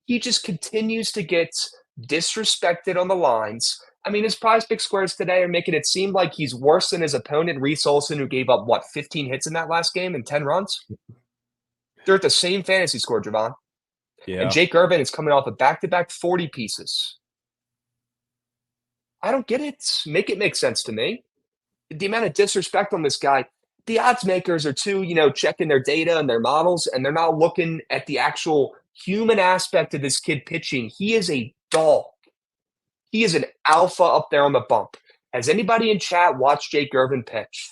Speaker 1: He just continues to get disrespected on the lines. I mean, his prize pick squares today are making it seem like he's worse than his opponent, Reese Olson, who gave up, 15 hits in that last game and 10 runs? They're at the same fantasy score, Jovan.
Speaker 3: Yeah.
Speaker 1: And Jake Irvin is coming off of back-to-back 40 pieces. I don't get it. Make it make sense to me. The amount of disrespect on this guy, the odds makers are too, checking their data and their models, and they're not looking at the actual human aspect of this kid pitching. He is a dog. He is an alpha up there on the bump. Has anybody in chat watched Jake Irvin pitch?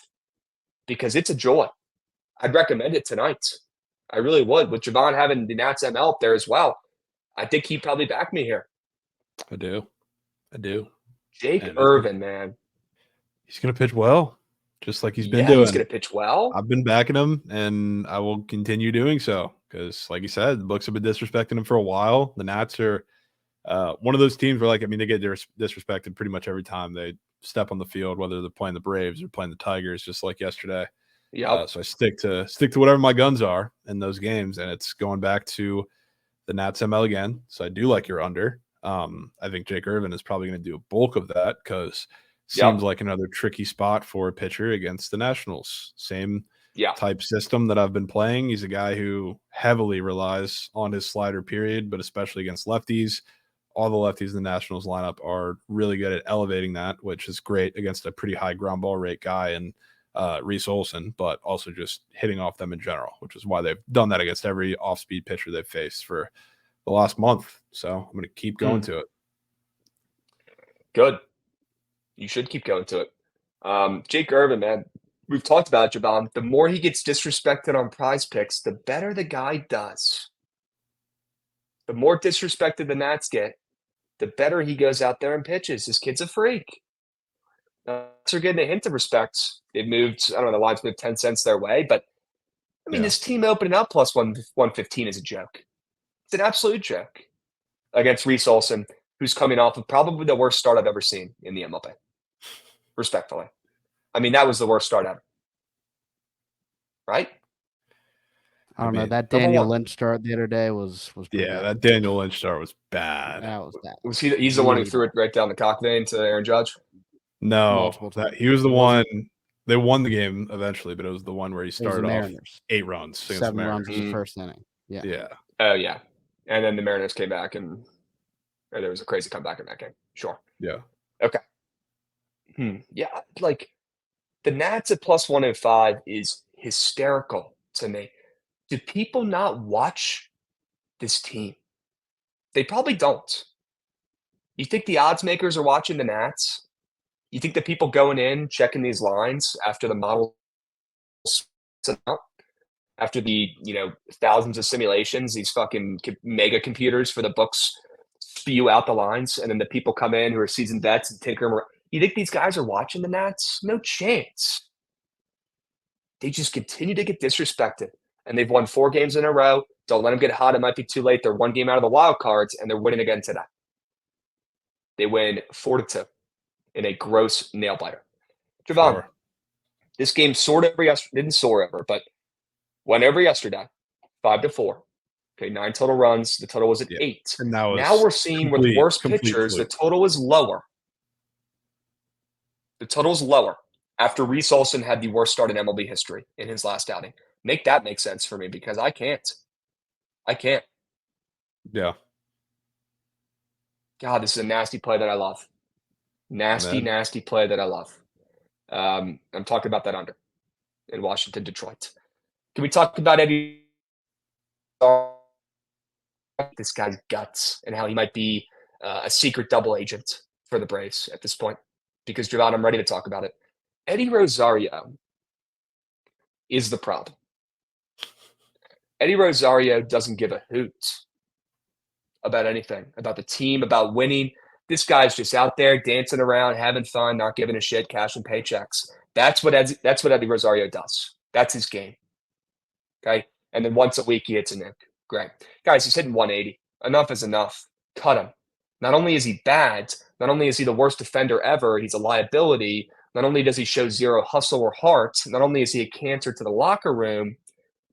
Speaker 1: Because it's a joy. I'd recommend it tonight. I really would. With Jovan having the Nats ML up there as well, I think he'd probably back me here.
Speaker 3: I do.
Speaker 1: Jake Irvin, man.
Speaker 3: He's going to pitch well, just like he's been doing.
Speaker 1: He's going to pitch well.
Speaker 3: I've been backing him, and I will continue doing so because, like you said, the books have been disrespecting him for a while. The Nats are one of those teams where, they get disrespected pretty much every time they step on the field, whether they're playing the Braves or playing the Tigers, just like yesterday.
Speaker 1: Yeah.
Speaker 3: So I stick to whatever my guns are in those games, and it's going back to the Nats ML again. So I do like your under. I think Jake Irvin is probably going to do a bulk of that because seems like another tricky spot for a pitcher against the Nationals. Same type system that I've been playing. He's a guy who heavily relies on his slider period, but especially against lefties. All the lefties in the Nationals lineup are really good at elevating that, which is great against a pretty high ground ball rate guy and Reese Olson, but also just hitting off them in general, which is why they've done that against every off-speed pitcher they've faced for the last month. So I'm going to keep going to it.
Speaker 1: Good. You should keep going to it. Jake Irvin, man, we've talked about it, Jovan. The more he gets disrespected on prize picks, the better the guy does. The more disrespected the Nats get, the better he goes out there and pitches. This kid's a freak. Nats are getting a hint of respect. They've moved, I don't know, the line's moved 10 cents their way, but I mean, this team opening up plus 115 is a joke. It's an absolute joke against Reese Olson, who's coming off of probably the worst start I've ever seen in the MLB. Respectfully. I mean, that was the worst start ever. Right?
Speaker 2: I don't know. That Daniel Lynch start the other day was
Speaker 3: bad. That Daniel Lynch start was bad.
Speaker 2: That was bad.
Speaker 1: Was he's the one who threw it right down the cock vein to Aaron Judge?
Speaker 3: No, he was the one. They won the game eventually, but it was the one where he started off 8 runs.
Speaker 2: 7 runs in the first inning. Yeah.
Speaker 1: Oh, yeah. And then the Mariners came back, and there was a crazy comeback in that game. Sure.
Speaker 3: Yeah.
Speaker 1: Okay. Yeah, the Nats at plus 105 is hysterical to me. Do people not watch this team? They probably don't. You think the odds makers are watching the Nats? You think the people going in, checking these lines after the model out, after the, thousands of simulations, these fucking mega computers for the books spew out the lines, and then the people come in who are seasoned vets and tinker them. You think these guys are watching the Nats? No chance. They just continue to get disrespected. And they've won 4 games in a row. Don't let them get hot. It might be too late. They're 1 game out of the wild cards, and they're winning again today. They win 4-2 in a gross nail biter. Jovan, this game soared over yesterday. Didn't soar over, but went over yesterday, 5-4. Okay, 9 total runs. The total was at 8.
Speaker 3: And
Speaker 1: now we're seeing with worse pitchers, the total is lower. The total is lower after Reese Olson had the worst start in MLB history in his last outing. Make that make sense for me because I can't.
Speaker 3: Yeah.
Speaker 1: God, this is a nasty play that I love. Nasty play that I love. I'm talking about that under in Washington, Detroit. Can we talk about Eddie? This guy's guts and how he might be a secret double agent for the Braves at this point. Because, Jovan, I'm ready to talk about it. Eddie Rosario is the problem. Eddie Rosario doesn't give a hoot about anything, about the team, about winning. This guy's just out there dancing around, having fun, not giving a shit, cashing paychecks. That's what Eddie Rosario does. That's his game. Okay? And then once a week he hits a nick. Great. Guys, he's hitting 180. Enough is enough. Cut him. Not only is he bad, not only is he the worst defender ever, he's a liability. Not only does he show zero hustle or heart, not only is he a cancer to the locker room,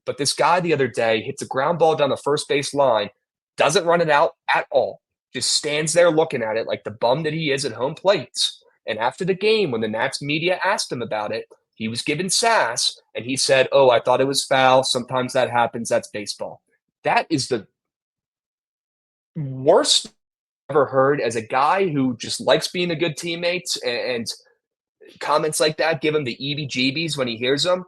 Speaker 1: but this guy the other day hits a ground ball down the first base line, doesn't run it out at all, just stands there looking at it like the bum that he is at home plate. And after the game, when the Nats media asked him about it, he was given sass, and he said, "Oh, I thought it was foul. Sometimes that happens. That's baseball." That is the worst I've ever heard as a guy who just likes being a good teammate, and comments like that give him the EBGBs when he hears them.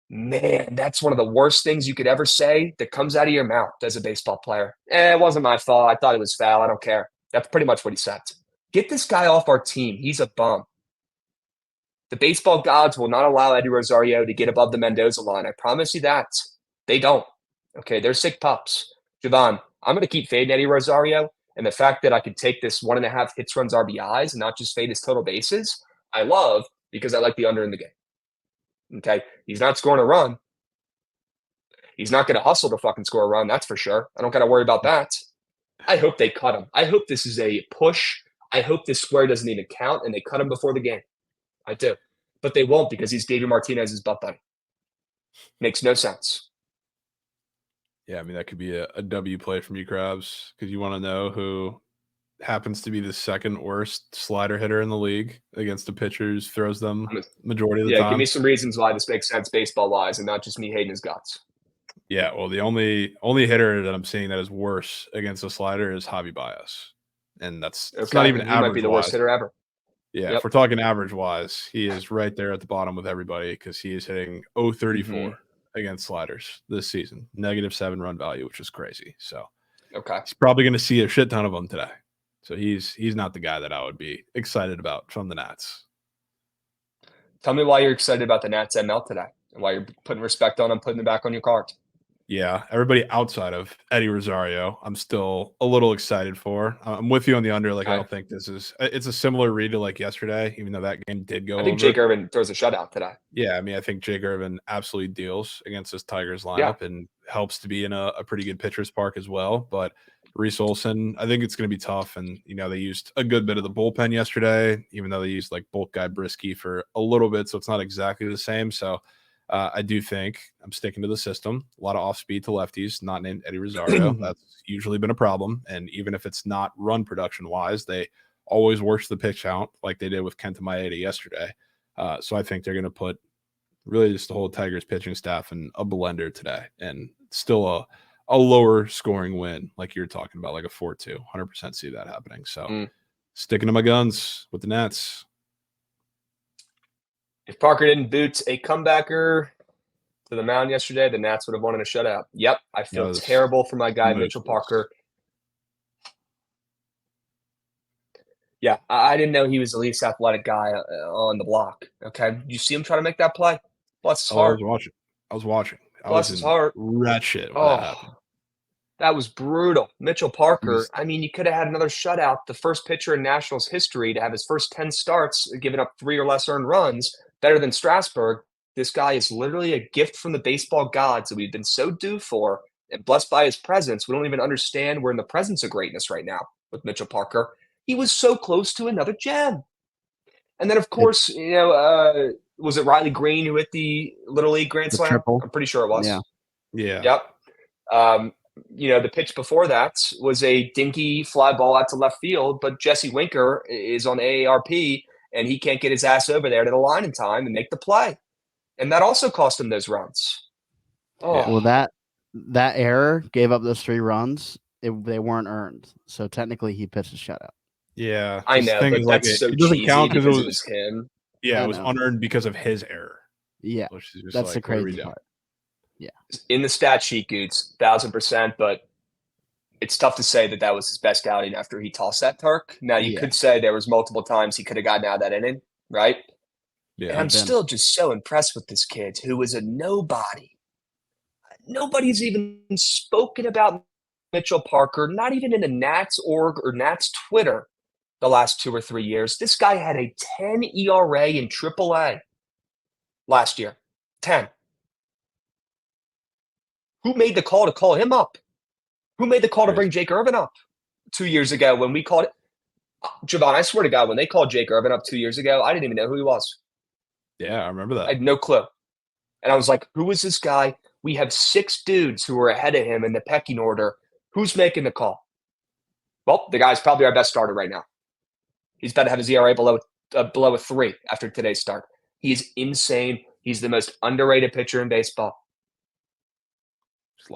Speaker 1: Man, that's one of the worst things you could ever say that comes out of your mouth as a baseball player. It wasn't my fault. I thought it was foul. I don't care. That's pretty much what he said. Get this guy off our team. He's a bum. The baseball gods will not allow Eddie Rosario to get above the Mendoza line. I promise you that. They don't. Okay, they're sick pups. Jovan, I'm going to keep fading Eddie Rosario, and the fact that I could take this 1.5 hits, runs, RBIs, and not just fade his total bases, I love because I like the under in the game. Okay, he's not scoring a run. He's not going to hustle to fucking score a run, that's for sure. I don't got to worry about that. I hope they cut him. I hope this is a push. I hope this square doesn't even count, and they cut him before the game. I do. But they won't because he's David Martinez's butt buddy. Makes no sense.
Speaker 3: Yeah, I mean, that could be a W play from you, Krabs, because you want to know who happens to be the second worst slider hitter in the league against the pitchers, throws them majority of the time.
Speaker 1: Yeah, give me some reasons why this makes sense baseball-wise and not just me hating his guts.
Speaker 3: Yeah, well, the only hitter that I'm seeing that is worse against a slider is Javi Baez. And that's not even average. He
Speaker 1: might be the worst hitter ever.
Speaker 3: Yeah, if we're talking average-wise, he is right there at the bottom with everybody because he is hitting 0.34 against sliders this season. -7 run value, which is crazy. So he's probably going to see a shit ton of them today. So he's not the guy that I would be excited about from the Nats.
Speaker 1: Tell me why you're excited about the Nats ML today and why you're putting respect on them, putting them back on your card.
Speaker 3: Yeah, everybody outside of Eddie Rosario, I'm still a little excited for. I'm with you on the under. Like, I don't think it's a similar read to like yesterday, even though that game did go over.
Speaker 1: I think Jake Irvin throws a shutout today.
Speaker 3: Yeah, I mean, I think Jake Irvin absolutely deals against this Tigers lineup and helps to be in a pretty good pitcher's park as well. But Reese Olson, I think it's going to be tough. And, they used a good bit of the bullpen yesterday, even though they used like bulk guy Brisky for a little bit. So it's not exactly the same. So I do think I'm sticking to the system. A lot of off speed to lefties, not named Eddie Rosario. That's usually been a problem. And even if it's not run production wise, they always worse the pitch count like they did with Kenta Maeda yesterday. So I think they're going to put really just the whole Tigers pitching staff in a blender today, and still a lower scoring win like you're talking about, like a 4-2. 100% see that happening. So sticking to my guns with the Nats.
Speaker 1: If Parker didn't boot a comebacker to the mound yesterday, the Nats would have won in a shutout. Yep, I feel terrible for my guy, Mitchell Parker. Yeah, I didn't know he was the least athletic guy on the block. Okay, you see him trying to make that play? Bless his heart.
Speaker 3: I was watching.
Speaker 1: Bless his heart.
Speaker 3: Wretched when that happened.
Speaker 1: That was brutal. Mitchell Parker, I mean, you could have had another shutout, the first pitcher in Nationals history to have his first 10 starts, giving up 3 or less earned runs, better than Strasburg. This guy is literally a gift from the baseball gods that we've been so due for and blessed by his presence. We don't even understand we're in the presence of greatness right now with Mitchell Parker. He was so close to another gem. And then, of course, was it Riley Green who hit the Little League Grand Slam?
Speaker 2: Triple.
Speaker 1: I'm pretty sure it was.
Speaker 3: Yeah.
Speaker 1: Yep. the pitch before that was a dinky fly ball out to left field, but Jesse Winker is on AARP, and he can't get his ass over there to the line in time and make the play. And that also cost him those runs.
Speaker 2: Oh. Well, that error gave up those 3 runs. They weren't earned. So technically he pitched a shutout.
Speaker 3: Yeah.
Speaker 1: I know, but that's so cheesy because it was him.
Speaker 3: Yeah, it was unearned because of his error.
Speaker 2: Yeah, that's the crazy part. Yeah.
Speaker 1: In the stat sheet, Goots, 1,000%, but it's tough to say that was his best outing after he tossed that Turk. Now, you could say there was multiple times he could have gotten out of that inning, right? Yeah. And I'm still just so impressed with this kid who was a nobody. Nobody's even spoken about Mitchell Parker, not even in the Nats org or Nats Twitter the last 2 or 3 years. This guy had a 10 ERA in AAA last year. 10. Who made the call to call him up? Who made the call to bring Jake Irvin up 2 years ago when we called it? Jovan, I swear to God, when they called Jake Irvin up 2 years ago, I didn't even know who he was.
Speaker 3: Yeah, I remember that.
Speaker 1: I had no clue. And I was like, who is this guy? We have 6 dudes who are ahead of him in the pecking order. Who's making the call? Well, the guy's probably our best starter right now. He's about to have his ERA below a 3 after today's start. He's insane. He's the most underrated pitcher in baseball.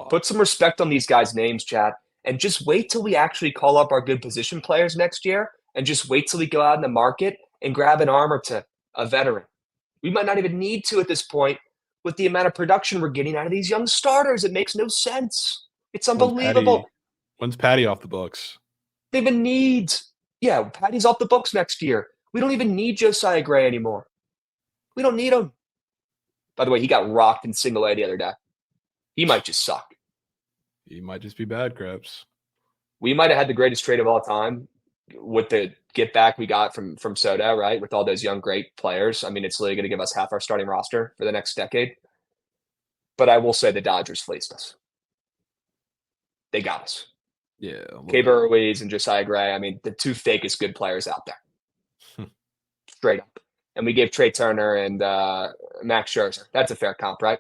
Speaker 1: Put some respect on these guys' names, Chad, and just wait till we actually call up our good position players next year, and just wait till we go out in the market and grab an arm or two, a veteran. We might not even need to at this point with the amount of production we're getting out of these young starters. It makes no sense. It's unbelievable.
Speaker 3: When's Patty off the books?
Speaker 1: They even need – yeah, Patty's off the books next year. We don't even need Josiah Gray anymore. We don't need him. By the way, he got rocked in single A the other day. He might just suck.
Speaker 3: He might just be bad, Krabs.
Speaker 1: We might have had the greatest trade of all time with the get back we got from Soto, right? With all those young, great players. I mean, it's literally going to give us half our starting roster for the next decade. But I will say the Dodgers fleeced us. They got us.
Speaker 3: Yeah.
Speaker 1: Keibert Ruiz and Josiah Gray. I mean, the 2 fakest good players out there. Straight up. And we gave Trey Turner and Max Scherzer. That's a fair comp, right?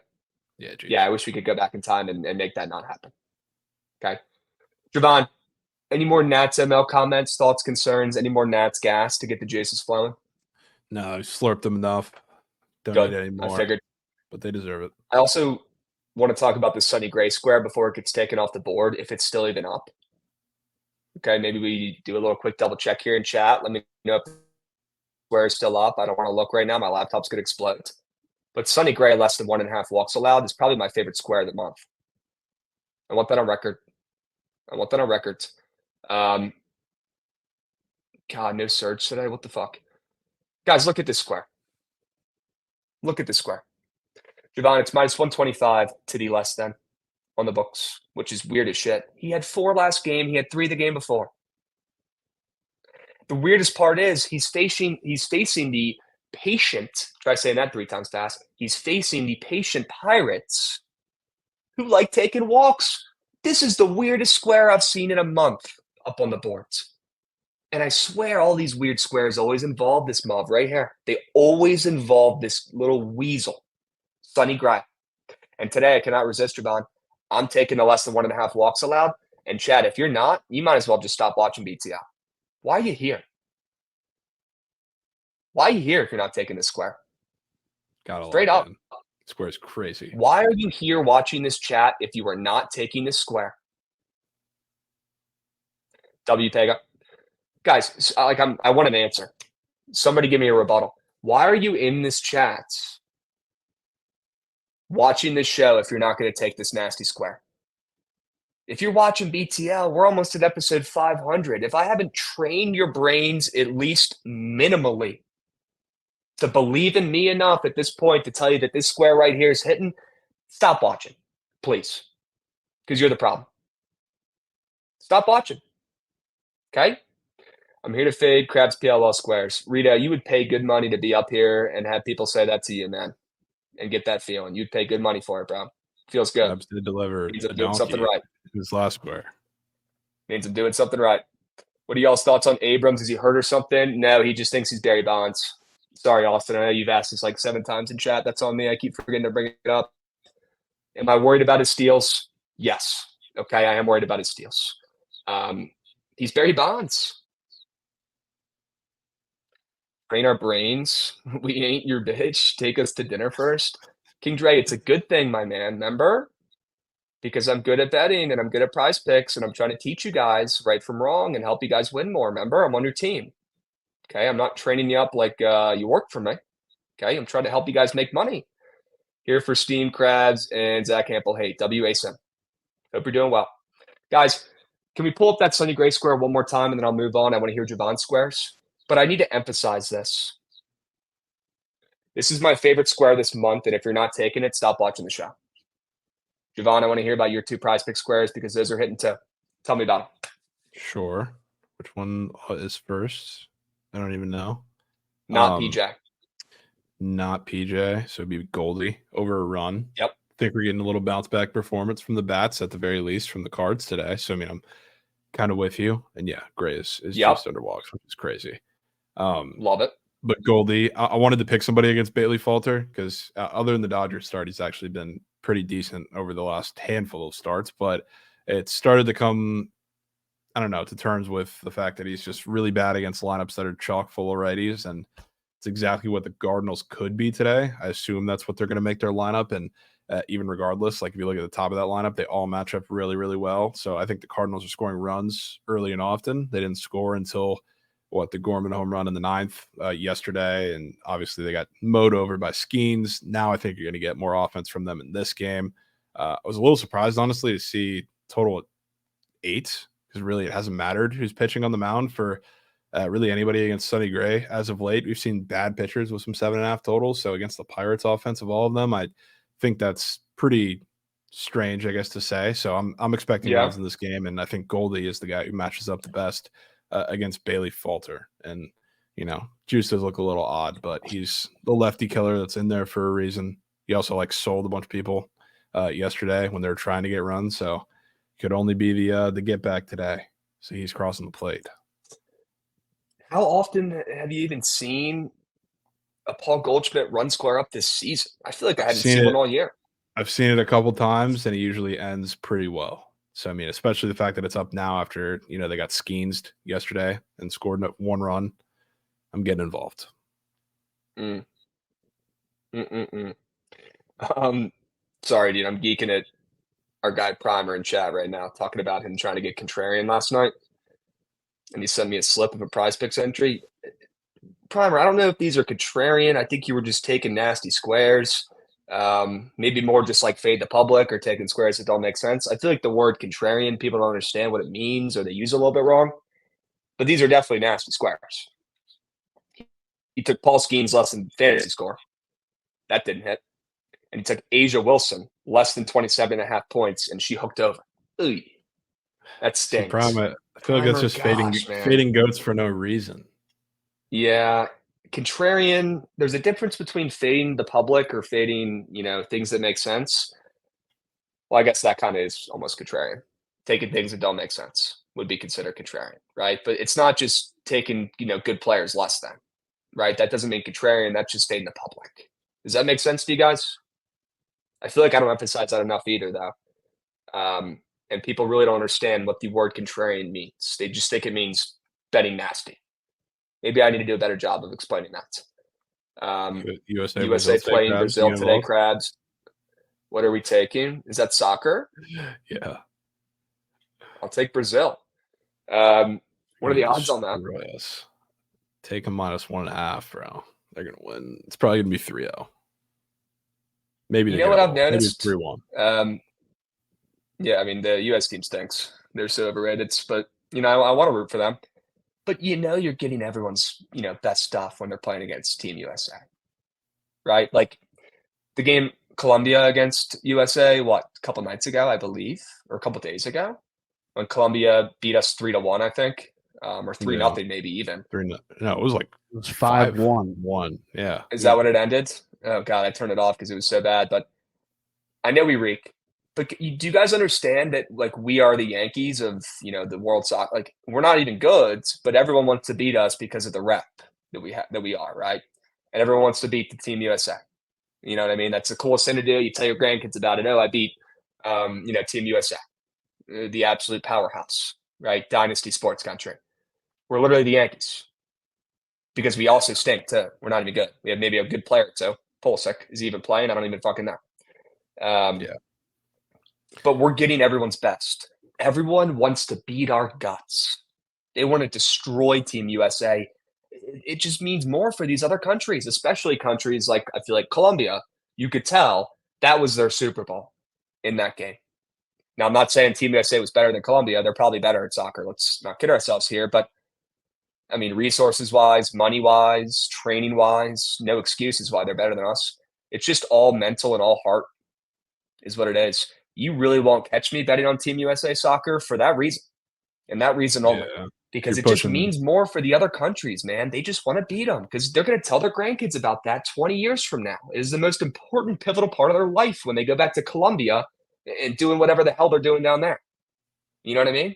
Speaker 3: Yeah, geez.
Speaker 1: Yeah, I wish we could go back in time and make that not happen. Okay. Jovan, any more Nats ML comments, thoughts, concerns, any more Nats gas to get the juices flowing?
Speaker 3: No, I slurped them enough. Don't need any more.
Speaker 1: I figured.
Speaker 3: But they deserve it.
Speaker 1: I also want to talk about the Sonny Gray square before it gets taken off the board, if it's still even up. Okay, maybe we do a little quick double check here in chat. Let me know if the square is still up. I don't want to look right now. My laptop's going to explode. But Sonny Gray, less than 1.5 walks allowed, is probably my favorite square of the month. I want that on record. God, no surge today. What the fuck? Guys, look at this square. Jovan, it's minus 125 to the less than on the books, which is weird as shit. He had 4 last game. He had 3 the game before. The weirdest part is he's facing the patient, try saying that 3 times fast. He's facing the patient Pirates who like taking walks. This is the weirdest square I've seen in a month up on the boards. And I swear all these weird squares always involve this mob right here. They always involve this little weasel, Sonny Gray. And today I cannot resist, Jovan. I'm taking the less than 1.5 walks allowed. And Chad, if you're not, you might as well just stop watching BTL. Why are you here? Why are you here if you're not taking this square? Straight up.
Speaker 3: Square is crazy.
Speaker 1: Why are you here watching this chat if you are not taking this square? W Pega. Guys, I want an answer. Somebody give me a rebuttal. Why are you in this chat watching this show if you're not going to take this nasty square? If you're watching BTL, we're almost at episode 500. If I haven't trained your brains at least minimally to believe in me enough at this point to tell you that this square right here is hitting, stop watching, please, because you're the problem. Stop watching, okay? I'm here to fade Krabs PLL squares. Rita, you would pay good money to be up here and have people say that to you, man, and get that feeling. You'd pay good money for it, bro. Feels good.
Speaker 3: Krabs did deliver
Speaker 1: means I'm doing something right.
Speaker 3: His last square.
Speaker 1: Means I'm doing something right. What are y'all's thoughts on Abrams? Is he hurt or something? No, he just thinks he's Barry Bonds. Sorry, Austin. I know you've asked this like 7 times in chat. That's on me. I keep forgetting to bring it up. Am I worried about his steals? Yes. Okay, I am worried about his steals. He's Barry Bonds. Train our brains. We ain't your bitch. Take us to dinner first. King Dre, it's a good thing, my man. Remember? Because I'm good at betting and I'm good at prize picks and I'm trying to teach you guys right from wrong and help you guys win more. Remember, I'm on your team. Okay, I'm not training you up like you work for me. Okay, I'm trying to help you guys make money. Here for Steam, Krabs, and Zack Hample. Hey, WASM. Hope you're doing well. Guys, can we pull up that Sonny Gray square one more time and then I'll move on? I want to hear Jovan squares. But I need to emphasize this. This is my favorite square this month, and if you're not taking it, stop watching the show. Jovan, I want to hear about your 2 prize pick squares because those are hitting too. Tell me about them.
Speaker 3: Sure. Which one is first? I don't even know.
Speaker 1: Not PJ.
Speaker 3: Not PJ. So it'd be Goldie over a run.
Speaker 1: Yep.
Speaker 3: I think we're getting a little bounce back performance from the bats at the very least from the cards today. So, I mean, I'm kind of with you. And yeah, Gray is just under walks, which is crazy.
Speaker 1: Love it.
Speaker 3: But Goldie, I wanted to pick somebody against Bailey Falter because other than the Dodgers start, he's actually been pretty decent over the last handful of starts. But it started to come, I don't know, to terms with the fact that he's just really bad against lineups that are chock full of righties. And it's exactly what the Cardinals could be today. I assume that's what they're going to make their lineup. And even regardless, like if you look at the top of that lineup, they all match up really, really well. So I think the Cardinals are scoring runs early and often. They didn't score until the Gorman home run in the 9th yesterday. And obviously they got mowed over by Skeens. Now I think you're going to get more offense from them in this game. I was a little surprised, honestly, to see total 8 because really it hasn't mattered who's pitching on the mound for really anybody against Sonny Gray as of late. We've seen bad pitchers with some 7.5 totals. So against the Pirates offense of all of them, I think that's pretty strange, I guess, to say. So I'm expecting runs in this game. And I think Goldie is the guy who matches up the best against Bailey Falter. And, you know, Juice does look a little odd, but he's the lefty killer that's in there for a reason. He also sold a bunch of people yesterday when they were trying to get runs. So could only be the get back today. So he's crossing the plate.
Speaker 1: How often have you even seen a Paul Goldschmidt run square up this season? I feel like I haven't seen one all year.
Speaker 3: I've seen it a couple times, and it usually ends pretty well. So, I mean, especially the fact that it's up now after, they got Skeensed yesterday and scored 1 run. I'm getting involved.
Speaker 1: Sorry, dude. I'm geeking at our guy Primer in chat right now, talking about him trying to get contrarian last night. And he sent me a slip of a prize picks entry. Primer, I don't know if these are contrarian. I think you were just taking nasty squares. Maybe more just like fade the public or taking squares that don't make sense. I feel like the word contrarian, people don't understand what it means or they use it a little bit wrong. But these are definitely nasty squares. He took Paul Skeens less than fantasy score. That didn't hit. And he took Asia Wilson less than 27.5 points, and she hooked over. Ooh, that stinks.
Speaker 3: I feel like that's just fading goats for no reason.
Speaker 1: Yeah. Contrarian, there's a difference between fading the public or fading, things that make sense. Well, I guess that kind of is almost contrarian. Taking things that don't make sense would be considered contrarian, right? But it's not just taking, good players less than, right? That doesn't mean contrarian. That's just fading the public. Does that make sense to you guys? I feel like I don't emphasize that enough either, though. And people really don't understand what the word contrarian means. They just think it means betting nasty. Maybe I need to do a better job of explaining that. USA playing Brazil today, Krabs. What are we taking? Is that soccer?
Speaker 3: Yeah.
Speaker 1: I'll take Brazil. What are the odds on that?
Speaker 3: Take a -1.5, bro. They're going to win. It's probably going to be 3-0. Maybe
Speaker 1: you know what I've noticed?
Speaker 3: 3-1.
Speaker 1: Yeah, I mean, the U.S. team stinks. They're so overrated. But, I want to root for them. But you're getting everyone's, best stuff when they're playing against Team USA. Right? Like the game Colombia against USA, a couple nights ago, I believe, or a couple days ago, when Colombia beat us 3-1, I think, or 3-0, maybe even.
Speaker 3: 3-0. No, it was
Speaker 2: 5-1.
Speaker 3: Yeah.
Speaker 1: Is that what it ended? Oh God, I turned it off because it was so bad. But I know we reek. But do you guys understand that we are the Yankees of the world soccer? We're not even good, but everyone wants to beat us because of the rep that we are, right? And everyone wants to beat the Team USA. You know what I mean? That's the coolest thing to do. You tell your grandkids about it. Oh, I beat Team USA. the absolute powerhouse, right? Dynasty sports country. We're literally the Yankees because we also stink too. We're not even good. We have maybe a good player too. Pulisic, is he even playing? I don't even fucking know.
Speaker 3: Yeah.
Speaker 1: But we're getting everyone's best. Everyone wants to beat our guts. They want to destroy Team USA. It just means more for these other countries, especially countries like, I feel like Colombia. You could tell that was their Super Bowl in that game. Now, I'm not saying Team USA was better than Colombia. They're probably better at soccer. Let's not kid ourselves here. But, I mean, resources-wise, money-wise, training-wise, no excuses why they're better than us. It's just all mental and all heart is what it is. You really won't catch me betting on Team USA soccer for that reason, and that reason only. Yeah. Because it just means more for the other countries, man. They just want to beat them because they're going to tell their grandkids about that 20 years from now. It is the most important, pivotal part of their life when they go back to Colombia and doing whatever the hell they're doing down there. You know what I mean?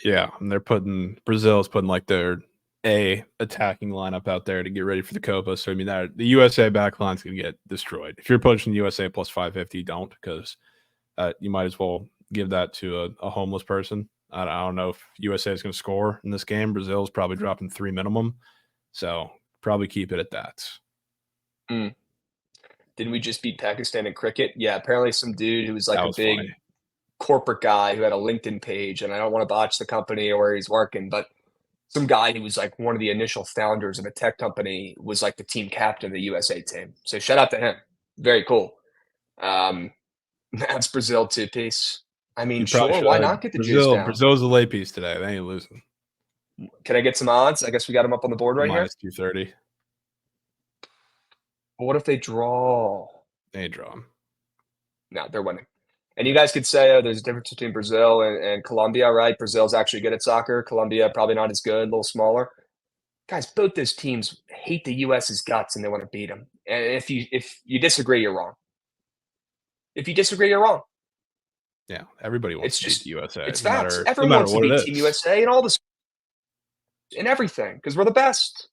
Speaker 3: Yeah, and Brazil's putting like their attacking lineup out there to get ready for the Copa. So I mean, the USA backline's going to get destroyed. If you're pushing USA plus 550, don't, because you might as well give that to a homeless person. I don't know if USA is going to score in this game. Brazil's probably dropping 3 minimum, so probably keep it at that.
Speaker 1: Didn't we just beat Pakistan in cricket? Yeah, apparently some dude who was like a big corporate guy who had a LinkedIn page, and I don't want to botch the company or where he's working, but some guy who was like one of the initial founders of a tech company was like the team captain of the USA team. So shout out to him. Very cool. That's Brazil 2-piece. I mean, sure, why not get the juice down?
Speaker 3: Brazil's a lay piece today. They ain't losing.
Speaker 1: Can I get some odds? I guess we got them up on the board right here.
Speaker 3: Minus 230.
Speaker 1: But what if they draw?
Speaker 3: They draw them.
Speaker 1: No, they're winning. And you guys could say, oh, there's a difference between Brazil and Colombia, right? Brazil's actually good at soccer. Colombia, probably not as good, a little smaller. Guys, both those teams hate the U.S.'s guts and they want to beat them. And if you disagree, you're wrong. If you disagree, you're wrong.
Speaker 3: Yeah, everybody wants to beat the USA.
Speaker 1: It's facts. Everyone wants to beat Team USA and all this and everything because we're the best.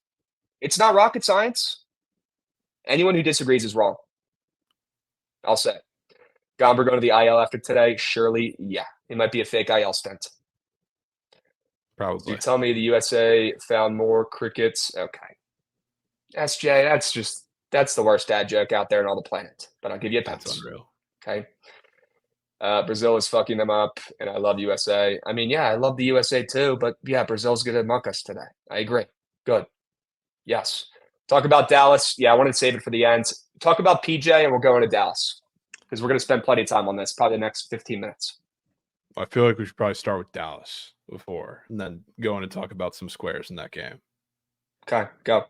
Speaker 1: It's not rocket science. Anyone who disagrees is wrong. I'll say it. Gomber going to the IL after today? Surely, yeah. It might be a fake IL stint.
Speaker 3: Probably.
Speaker 1: So you tell me the USA found more crickets? Okay. SJ, that's the worst dad joke out there on all the planet. But I'll give you a pass.
Speaker 3: That's unreal.
Speaker 1: Okay. Brazil is fucking them up, and I love USA. I mean, yeah, I love the USA too, but yeah, Brazil's going to muck us today. I agree. Good. Yes. Talk about Dallas. Yeah, I wanted to save it for the end. Talk about PJ, and we'll go into Dallas because we're going to spend plenty of time on this, probably the next 15 minutes.
Speaker 3: I feel like we should probably start with Dallas before and then go in and talk about some squares in that game.
Speaker 1: Okay, go.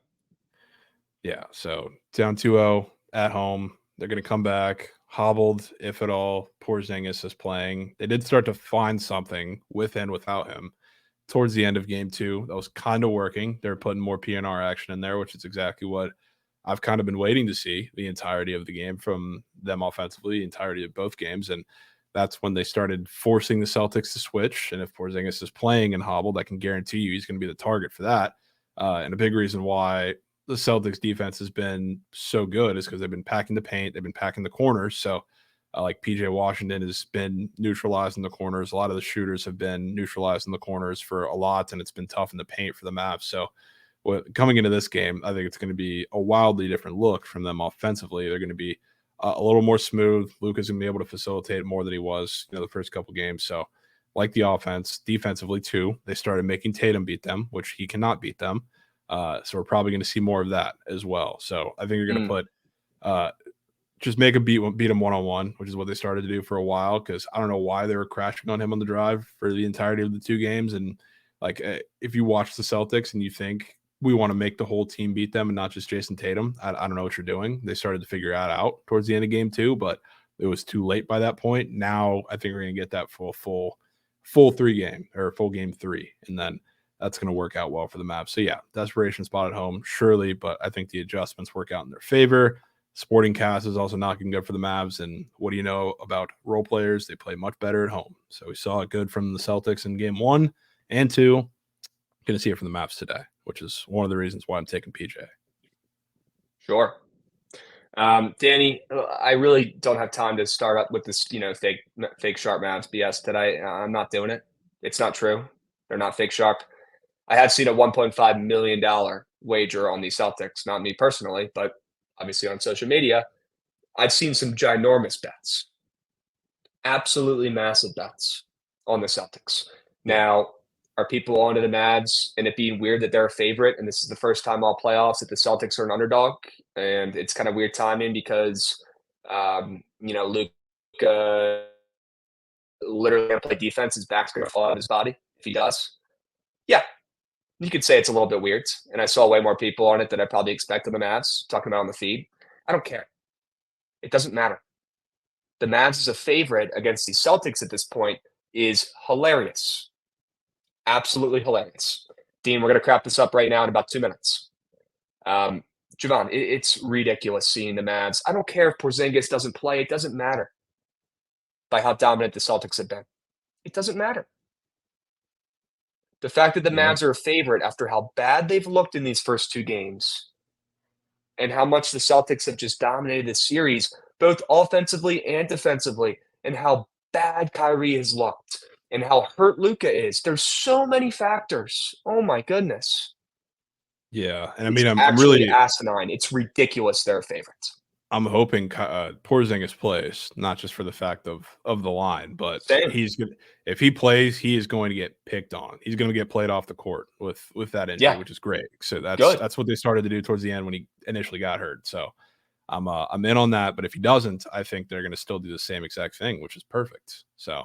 Speaker 3: Yeah, so down 2-0 at home. They're going to come back, hobbled, if at all. Porzingis is playing. They did start to find something with and without him towards the end of game 2. That was kind of working. They're putting more PNR action in there, which is exactly what I've kind of been waiting to see the entirety of the game from them offensively, the entirety of both games. And that's when they started forcing the Celtics to switch. And if Porzingis is playing and hobbled, I can guarantee you he's going to be the target for that. And a big reason why the Celtics defense has been so good is because they've been packing the paint, they've been packing the corners. So like PJ Washington has been neutralizing the corners. A lot of the shooters have been neutralizing the corners for a lot, and it's been tough in the paint for the Mavs. So coming into this game, I think it's going to be a wildly different look from them offensively. They're going to be a little more smooth. Luka's going to be able to facilitate more than he was, the first couple games. So like the offense, defensively too, they started making Tatum beat them, which he cannot beat them. So we're probably going to see more of that as well. So I think you're going to put just make a beat him one-on-one, which is what they started to do for a while, because I don't know why they were crashing on him on the drive for the entirety of the 2 games. And like if you watch the Celtics and you think we want to make the whole team beat them and not just Jason Tatum, I don't know what you're doing. They started to figure that out towards the end of game 2, but it was too late by that point. Now I think we're going to get that full 3 game or full game 3, and then that's going to work out well for the Mavs. So yeah, desperation spot at home, surely, but I think the adjustments work out in their favor. Sporting cast is also not good for the Mavs, and what do you know about role players? They play much better at home. So we saw it good from the Celtics in game 1 and 2. Going to see it from the Mavs today, which is one of the reasons why I'm taking PJ.
Speaker 1: Sure. Danny, I really don't have time to start up with this, fake sharp Mavs BS today. I'm not doing it. It's not true. They're not fake sharp. I have seen a $1.5 million wager on the Celtics, not me personally, but obviously on social media. I've seen some ginormous bets, absolutely massive bets on the Celtics. Now, are people onto the Mavs and it being weird that they're a favorite and this is the first time all playoffs that the Celtics are an underdog? And it's kind of weird timing because, Luka literally going to play defense. His back's going to fall out of his body if he does. Yeah, you could say it's a little bit weird. And I saw way more people on it than I probably expected the Mavs talking about on the feed. I don't care. It doesn't matter. The Mavs as a favorite against the Celtics at this point is hilarious. Absolutely hilarious. Dean, we're going to crap this up right now in about 2 minutes. Jovan, it's ridiculous seeing the Mavs. I don't care if Porzingis doesn't play. It doesn't matter by how dominant the Celtics have been. It doesn't matter. The fact that the Mavs are a favorite after how bad they've looked in these first 2 games and how much the Celtics have just dominated this series, both offensively and defensively, and how bad Kyrie has looked and how hurt Luka is. There's so many factors. Oh, my goodness.
Speaker 3: Yeah, and I mean, I'm really
Speaker 1: asinine. It's ridiculous they're favorites.
Speaker 3: I'm hoping Porzingis plays, not just for the fact of the line, but he's good. If he plays, he is going to get picked on. He's going to get played off the court with that injury, which is great. So that's what they started to do towards the end when he initially got hurt. So I'm in on that. But if he doesn't, I think they're going to still do the same exact thing, which is perfect. So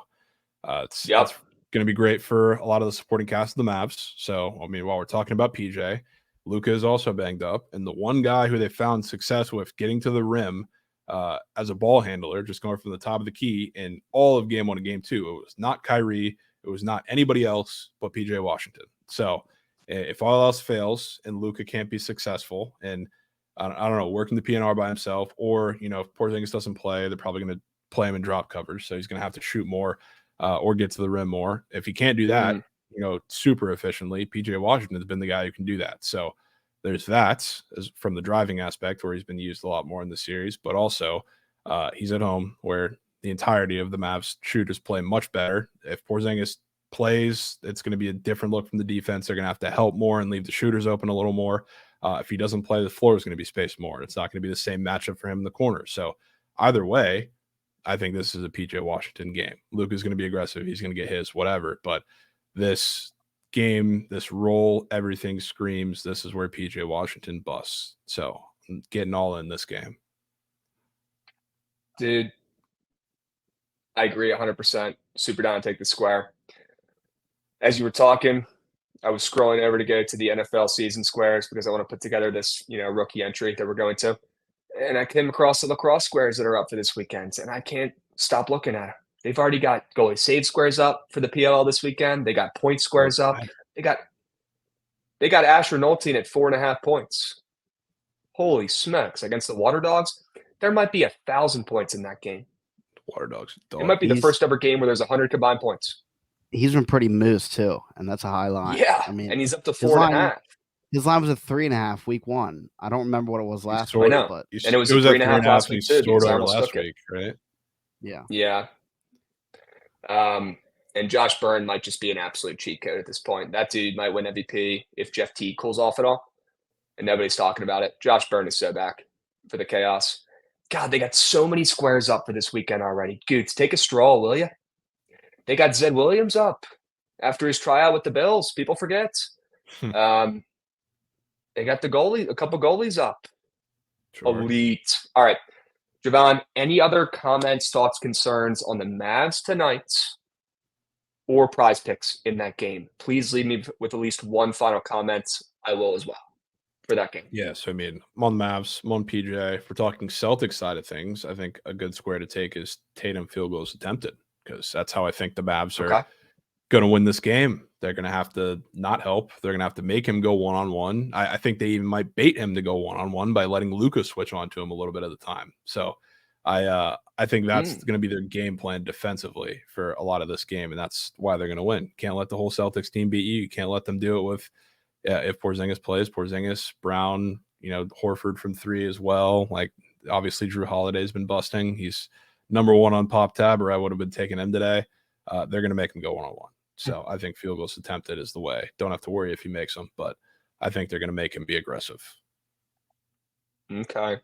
Speaker 3: it's going to be great for a lot of the supporting cast of the Mavs. So I mean, while we're talking about PJ, Luka is also banged up, and the one guy who they found success with getting to the rim as a ball handler, just going from the top of the key in all of game 1 and game 2, it was not Kyrie, it was not anybody else but PJ Washington. So if all else fails and Luka can't be successful, and I don't know, working the PNR by himself, or if Porzingis doesn't play, they're probably going to play him in drop coverage, so he's going to have to shoot more or get to the rim more. If he can't do that, super efficiently, PJ Washington has been the guy who can do that. So there's that as from the driving aspect where he's been used a lot more in the series, but also he's at home where the entirety of the Mavs shooters play much better. If Porzingis plays, it's going to be a different look from the defense. They're going to have to help more and leave the shooters open a little more. If he doesn't play, the floor is going to be spaced more. It's not going to be the same matchup for him in the corner. So either way, I think this is a PJ Washington game. Luka's going to be aggressive. He's going to get his, whatever. But this game, this role, everything screams this is where PJ Washington busts. So I'm getting all in this game.
Speaker 1: Dude, I agree 100%. Super down to take the square. As you were talking, I was scrolling over to go to the NFL season squares because I want to put together this, rookie entry that we're going to. And I came across the lacrosse squares that are up for this weekend, and I can't stop looking at them. They've already got goalie save squares up for the PLL this weekend. They got point squares up. They got Asher Nolting at 4.5 points. Holy smokes. Against the Water Dogs, there might be 1,000 points in that game.
Speaker 3: Water Dogs.
Speaker 1: It might be the first ever game where there's 100 combined points.
Speaker 2: He's been pretty moose too, and that's a high line.
Speaker 1: Yeah, I mean, and he's up to 4.5.
Speaker 2: His line was at 3.5 week 1. I don't remember what it was last week, but
Speaker 1: and it was 3.5 last week too.
Speaker 3: Last week, right?
Speaker 2: Yeah.
Speaker 1: Yeah. And Josh Byrne might just be an absolute cheat code at this point. That dude might win MVP if Jeff Teague cools off at all, and nobody's talking about it. Josh Byrne is so back for the chaos. God, they got so many squares up for this weekend already. Goots, take a stroll, will you? They got Zed Williams up after his tryout with the Bills. People forget. They got the goalie, a couple goalies up. Sure. Elite. All right. Jovan, any other comments, thoughts, concerns on the Mavs tonight or prize picks in that game? Please leave me with at least one final comment. I will as well for that game.
Speaker 3: Yes, I mean, I'm on Mavs, I'm on PJ. If we're talking Celtics side of things, I think a good square to take is Tatum field goals attempted, because that's how I think the Mavs are going to win this game. They're going to have to not help. They're going to have to make him go one-on-one. I think they even might bait him to go one-on-one by letting Luka switch on to him a little bit at the time. So I think that's going to be their game plan defensively for a lot of this game, and that's why they're going to win. Can't let the whole Celtics team beat you. You can't let them do it with if Porzingis plays, Porzingis, Brown, Horford from 3 as well. Like, Obviously, Drew Holiday's been busting. He's number 1 on pop tab, or I would have been taking him today. They're going to make him go 1-on-1. So I think field goals attempted is the way. Don't have to worry if he makes them, but I think they're going to make him be aggressive.
Speaker 1: Okay.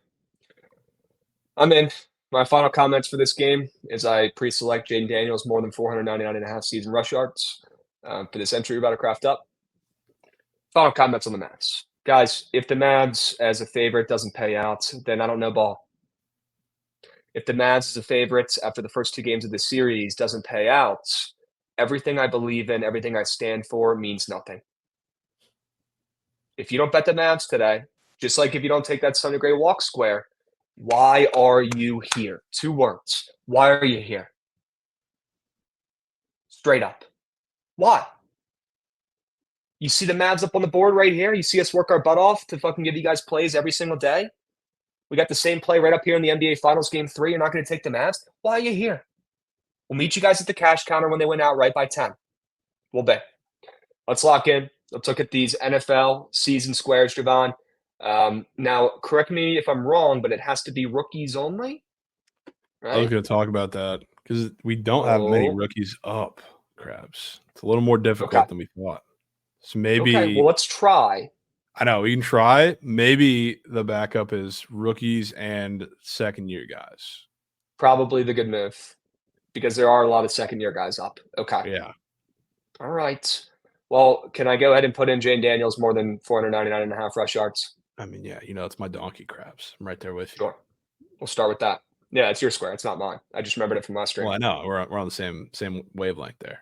Speaker 1: I'm in. My final comments for this game is I pre-select Jaden Daniels more than 499.5 season rush yards for this entry we're about to craft up. Final comments on the Mavs. Guys, if the Mavs as a favorite doesn't pay out, then I don't know ball. If the Mavs as a favorite after the first 2 games of the series doesn't pay out, everything I believe in, everything I stand for means nothing. If you don't bet the Mavs today, just like if you don't take that Sonny Gray walk square, why are you here? 2 words. Why are you here? Straight up. Why? You see the Mavs up on the board right here? You see us work our butt off to fucking give you guys plays every single day? We got the same play right up here in the NBA Finals Game 3. You're not going to take the Mavs? Why are you here? We'll meet you guys at the cash counter when they win outright by 10. We'll bet. Let's lock in. Let's look at these NFL season squares, Jovan. Now, correct me if I'm wrong, but it has to be rookies only, right?
Speaker 3: I was going to talk about that because we don't have many rookies up, Krabs. It's a little more difficult than we thought. So maybe.
Speaker 1: Okay, well, let's try.
Speaker 3: I know we can try. Maybe the backup is rookies and second-year guys.
Speaker 1: Probably the good move because there are a lot of second-year guys up. Okay.
Speaker 3: Yeah.
Speaker 1: All right. Well, can I go ahead and put in Jaden Daniels more than 499.5 rush yards?
Speaker 3: I mean, yeah, it's my donkey, Krabs. I'm right there with you.
Speaker 1: Sure. We'll start with that. Yeah, it's your square. It's not mine. I just remembered it from last stream.
Speaker 3: Well, I know. We're on the same wavelength there.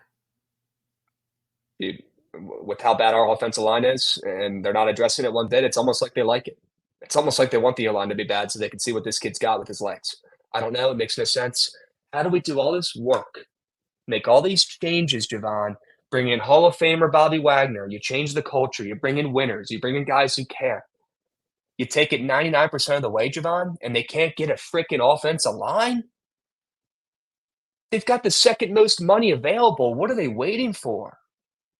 Speaker 1: Dude, with how bad our offensive line is, and they're not addressing it one bit, it's almost like they like it. It's almost like they want the O-line to be bad so they can see what this kid's got with his legs. I don't know. It makes no sense. How do we do all this work? Make all these changes, Jovan. Bring in Hall of Famer Bobby Wagner. You change the culture. You bring in winners. You bring in guys who care. You take it 99% of the way, Jovan, and they can't get a freaking offensive line? They've got the second most money available. What are they waiting for?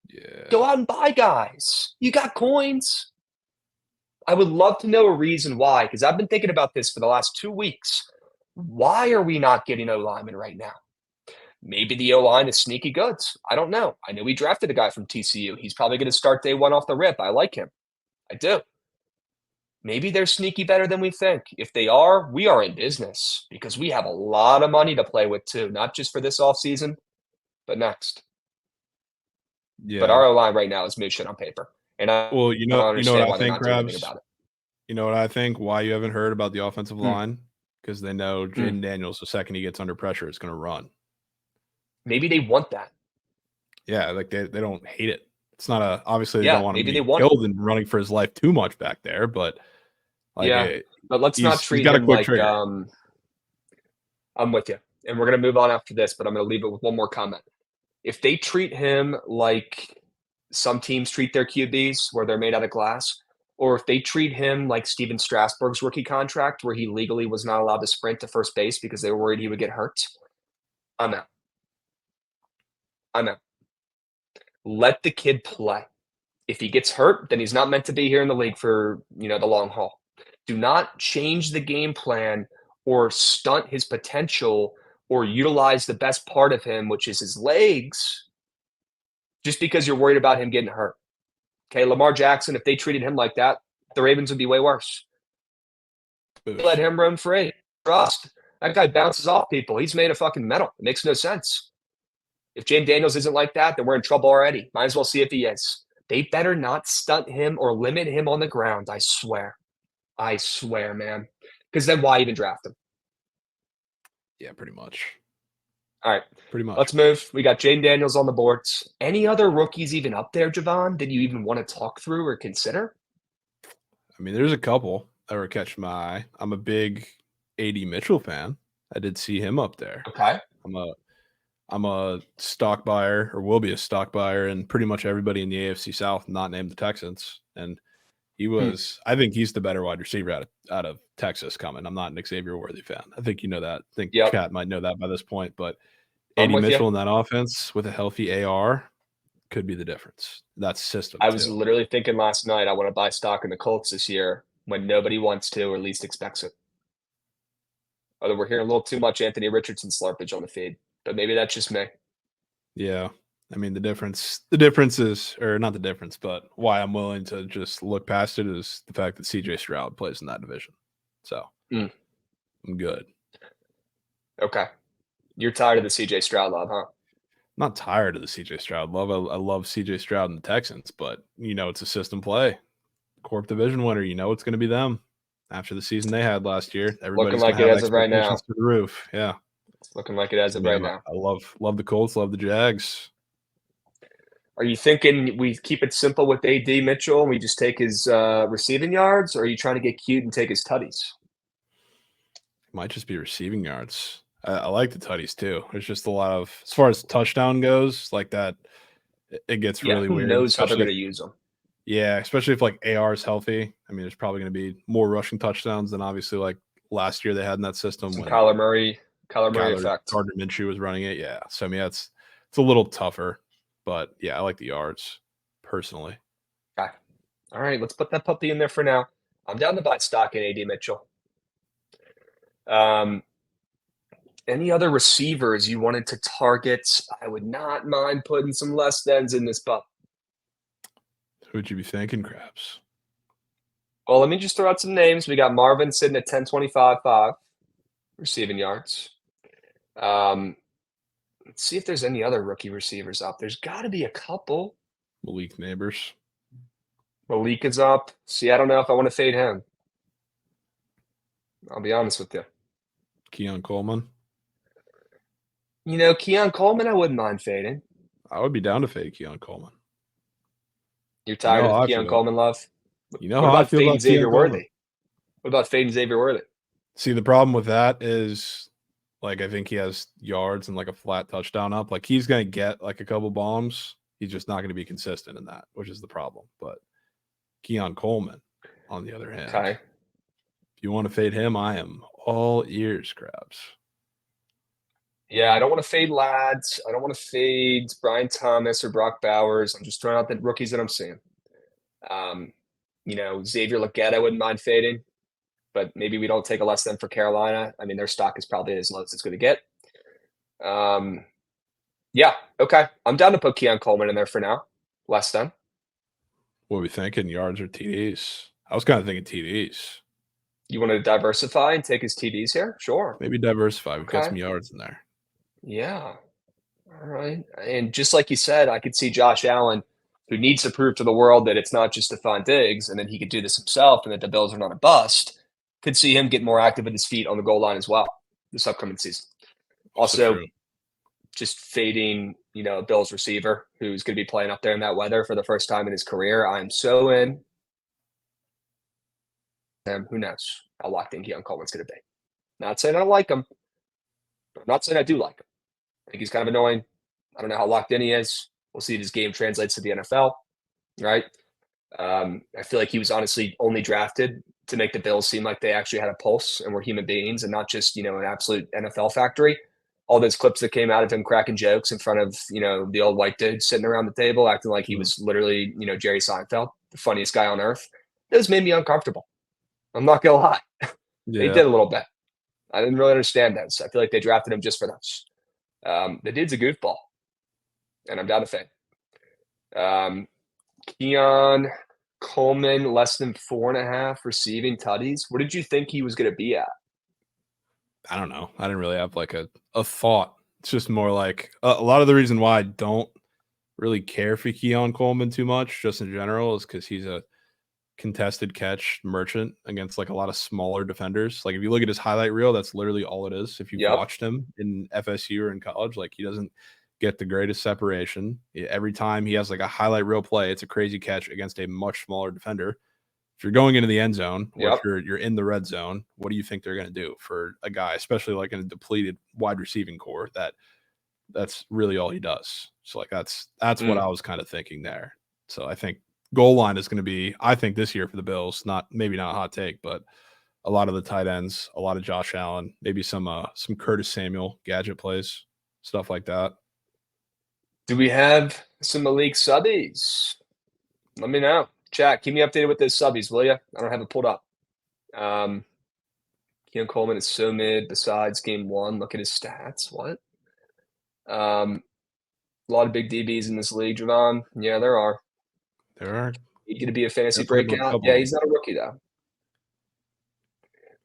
Speaker 3: Yeah.
Speaker 1: Go out and buy guys. You got coins. I would love to know a reason why, because I've been thinking about this for the last 2 weeks. Why are we not getting O-linemen right now? Maybe the O-line is sneaky goods. I don't know. I know we drafted a guy from TCU. He's probably going to start day 1 off the rip. I like him. I do. Maybe they're sneaky better than we think. If they are, we are in business because we have a lot of money to play with too, not just for this offseason, but next. Yeah. But our O-line right now is mid shit on paper. And
Speaker 3: you know what I think, Krabs? You know what I think? Why you haven't heard about the offensive line? Because they know Jaden Daniels, the second he gets under pressure, is going to run.
Speaker 1: Maybe they want that.
Speaker 3: Yeah, like they don't hate it. It's not obviously they don't want him to be killed and running for his life too much back there, but
Speaker 1: but let's not treat him like I'm with you. And we're going to move on after this, but I'm going to leave it with one more comment. If they treat him like some teams treat their QBs where they're made out of glass, or if they treat him like Steven Strasburg's rookie contract where he legally was not allowed to sprint to first base because they were worried he would get hurt, I'm out. Let the kid play. If he gets hurt, then he's not meant to be here in the league for, the long haul. Do not change the game plan or stunt his potential or utilize the best part of him, which is his legs, just because you're worried about him getting hurt. Okay, Lamar Jackson, if they treated him like that, the Ravens would be way worse. Let him run free. Trust. That guy bounces off people. He's made of fucking metal. It makes no sense. If Jaden Daniels isn't like that, then we're in trouble already. Might as well see if he is. They better not stunt him or limit him on the ground, I swear. I swear, man. Because then why even draft him?
Speaker 3: Yeah, pretty much.
Speaker 1: All right.
Speaker 3: Pretty much.
Speaker 1: Let's move. We got Jaden Daniels on the boards. Any other rookies even up there, Jovan, that you even want to talk through or consider?
Speaker 3: I mean, there's a couple that were catching my eye. I'm a big A.D. Mitchell fan. I did see him up there.
Speaker 1: Okay.
Speaker 3: I'm a stock buyer, or will be a stock buyer, and pretty much everybody in the AFC South, not named the Texans. And he was, I think he's the better wide receiver out of Texas coming. I'm not an Xavier Worthy fan. I think you know that. I think Kat might know that by this point. But A.D. Mitchell in that offense with a healthy AR could be the difference. That's system.
Speaker 1: I was literally thinking last night I want to buy stock in the Colts this year when nobody wants to or least expects it. Although we're hearing a little too much Anthony Richardson slurpage on the feed, but maybe that's just me.
Speaker 3: Yeah. I mean, the difference is, or not the difference, but why I'm willing to just look past it is the fact that CJ Stroud plays in that division. So I'm good.
Speaker 1: Okay. You're tired of the CJ Stroud love, huh?
Speaker 3: I'm not tired of the CJ Stroud love. I love CJ Stroud and the Texans, but it's a system play. Corp division winner, it's going to be them after the season they had last year. Everybody's
Speaker 1: looking like it as of right now.
Speaker 3: To the roof. Yeah.
Speaker 1: It's looking like it as of right now.
Speaker 3: I love the Colts, love the Jags.
Speaker 1: Are you thinking we keep it simple with AD Mitchell and we just take his receiving yards, or are you trying to get cute and take his tutties?
Speaker 3: It might just be receiving yards. I like the tutties too. There's just a lot of, as far as touchdown goes, like that, it gets really weird.
Speaker 1: Who knows how they're going to use them?
Speaker 3: Yeah, especially if like AR is healthy. I mean, there's probably going to be more rushing touchdowns than obviously like last year they had in that system.
Speaker 1: When Kyler Murray effect.
Speaker 3: Gardner Minshew was running it. Yeah, so I mean it's a little tougher, but yeah, I like the yards personally.
Speaker 1: Okay, all right, let's put that puppy in there for now. I'm down to buy stock in AD Mitchell. Any other receivers you wanted to target? I would not mind putting some less thans in this pup.
Speaker 3: Who'd you be thinking, Krabs?
Speaker 1: Well, let me just throw out some names. We got Marvin sitting at 10.25.5 receiving yards. Let's see if there's any other rookie receivers up. There's got to be a couple.
Speaker 3: Malik Neighbors.
Speaker 1: Malik is up. See, I don't know if I want to fade him. I'll be honest with you.
Speaker 3: Keon Coleman.
Speaker 1: Keon Coleman, I wouldn't mind fading.
Speaker 3: I would be down to fade Keon Coleman.
Speaker 1: You're tired of Keon Coleman love?
Speaker 3: What how I feel about
Speaker 1: Xavier Worthy? What about fading Xavier Worthy?
Speaker 3: See, the problem with that is, like, I think he has yards and like a flat touchdown up. Like, he's going to get like a couple bombs. He's just not going to be consistent in that, which is the problem. But Keon Coleman, on the other hand, if you want to fade him, I am all ears, Krabs.
Speaker 1: Yeah, I don't want to fade Lads. I don't want to fade Brian Thomas or Brock Bowers. I'm just throwing out the rookies that I'm seeing. Xavier Legette, I wouldn't mind fading, but maybe we don't take a less than for Carolina. I mean, their stock is probably as low as it's going to get. Yeah, okay. I'm down to put Keon Coleman in there for now. Less than.
Speaker 3: What are we thinking? Yards or TDs? I was kind of thinking TDs.
Speaker 1: You want to diversify and take his TDs here? Sure.
Speaker 3: Maybe diversify. We've got some yards in there.
Speaker 1: Yeah. All right. And just like you said, I could see Josh Allen, who needs to prove to the world that it's not just Stephon Diggs and that he could do this himself and that the Bills are not a bust, could see him get more active with his feet on the goal line as well this upcoming season. Also, just fading, a Bills receiver who's going to be playing up there in that weather for the first time in his career. I'm so in. Who knows how locked in Keon Coleman's going to be. Not saying I don't like him. I'm not saying I do like him. I think he's kind of annoying. I don't know how locked in he is. We'll see if his game translates to the NFL, right? I feel like he was honestly only drafted to make the Bills seem like they actually had a pulse and were human beings and not just, an absolute NFL factory. All those clips that came out of him cracking jokes in front of, the old white dude sitting around the table acting like he was literally, Jerry Seinfeld, the funniest guy on earth. Those made me uncomfortable. I'm not going to lie.
Speaker 3: Yeah.
Speaker 1: They did a little bit. I didn't really understand those. I feel like they drafted him just for those. The dude's a goofball, and I'm down to fade. Keon Coleman, less than 4.5 receiving tutties. What did you think he was going to be at?
Speaker 3: I don't know. I didn't really have like a thought. It's just more like a lot of the reason why I don't really care for Keon Coleman too much, just in general, is because he's a contested catch merchant against like a lot of smaller defenders. Like if you look at his highlight reel, that's literally all it is. If you've watched him in FSU or in college, like he doesn't get the greatest separation. Every time he has like a highlight reel play, it's a crazy catch against a much smaller defender. If you're going into the end zone or if you're in the red zone, what do you think they're going to do for a guy, especially like in a depleted wide receiving core? That's really all he does. So like that's what I was kind of thinking there. So I think goal line is going to be, I think this year for the Bills, maybe not a hot take, but a lot of the tight ends, a lot of Josh Allen, maybe some Curtis Samuel gadget plays, stuff like that.
Speaker 1: Do we have some Malik subbies? Let me know. Chat, keep me updated with those subbies, will you? I don't have it pulled up. Keon Coleman is so mid besides game 1. Look at his stats. What? A lot of big DBs in this league, Jovan. Yeah, there are.
Speaker 3: There are.
Speaker 1: He's going to be a fantasy breakout. Yeah, he's not a rookie, though.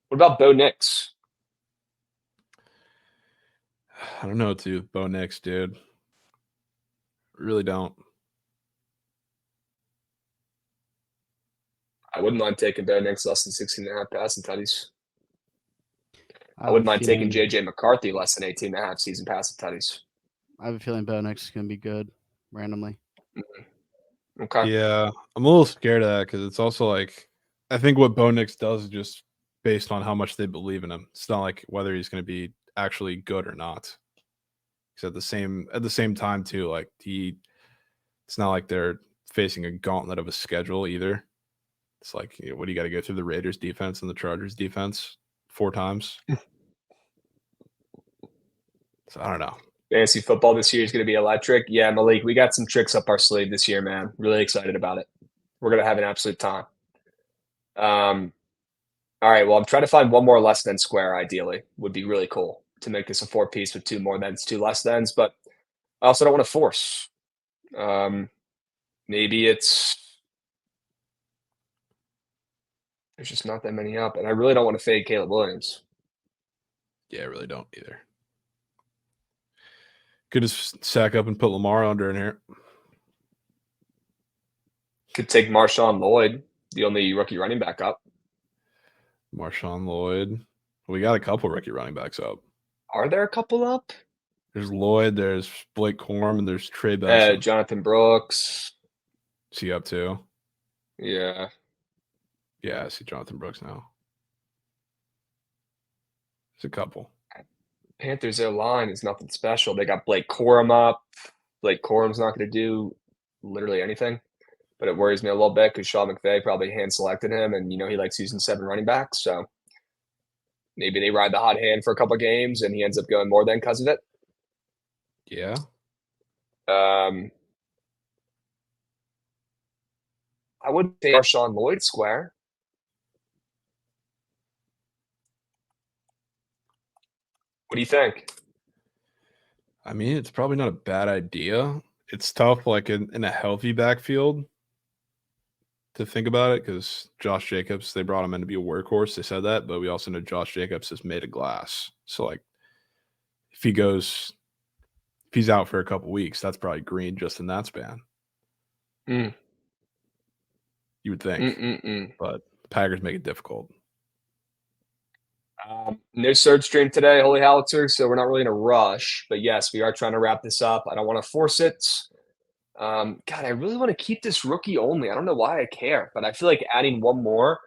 Speaker 1: What about Bo Nix?
Speaker 3: I don't know what to do with Bo Nix, dude. Really don't.
Speaker 1: I wouldn't mind taking Bo Nix less than 16.5 passing tutties. I wouldn't mind taking JJ McCarthy less than 18.5 season passing tutties.
Speaker 2: I have a feeling Bo Nix is going to be good randomly.
Speaker 1: Okay.
Speaker 3: Yeah, I'm a little scared of that because it's also like I think what Bo Nix does is just based on how much they believe in him. It's not like whether he's going to be actually good or not. Because at the same time too, like it's not like they're facing a gauntlet of a schedule either. It's like, what do you got to go through the Raiders defense and the Chargers defense 4 times? So I don't know.
Speaker 1: Fantasy football this year is going to be electric. Yeah, Malik, we got some tricks up our sleeve this year, man. Really excited about it. We're going to have an absolute time. All right, well, I'm trying to find one more less than square, ideally. Would be really cool to make this a 4-piece with 2 more thans, 2 less thans, but I also don't want to force. Maybe there's just not that many up, and I really don't want to fade Caleb Williams.
Speaker 3: Yeah, I really don't either. Could just sack up and put Lamar under in here.
Speaker 1: Could take Marshawn Lloyd, the only rookie running back up.
Speaker 3: Marshawn Lloyd. We got a couple rookie running backs up.
Speaker 1: Are there a couple up?
Speaker 3: There's Lloyd, there's Blake Corum, and there's Trey Benson.
Speaker 1: Jonathan Brooks.
Speaker 3: Is he up too?
Speaker 1: Yeah.
Speaker 3: Yeah, I see Jonathan Brooks now. There's a couple.
Speaker 1: Panthers, their line is nothing special. They got Blake Corum up. Blake Corum's not going to do literally anything, but it worries me a little bit because Sean McVay probably hand-selected him, and, he likes using 7 running backs, so maybe they ride the hot hand for a couple games, and he ends up going more than because of it.
Speaker 3: Yeah.
Speaker 1: I would say Marshawn Lloyd square. What do you think?
Speaker 3: I mean, it's probably not a bad idea. It's tough, like in a healthy backfield, to think about it because Josh Jacobs, they brought him in to be a workhorse. They said that, but we also know Josh Jacobs is made of glass. So, like, if he's out for a couple weeks, that's probably green just in that span. You would think, but the Packers make it difficult.
Speaker 1: No surge stream today, Holy Howitzer, so we're not really in a rush. But yes, we are trying to wrap this up. I don't want to force it. God, I really want to keep this rookie only. I don't know why I care, but I feel like adding one more.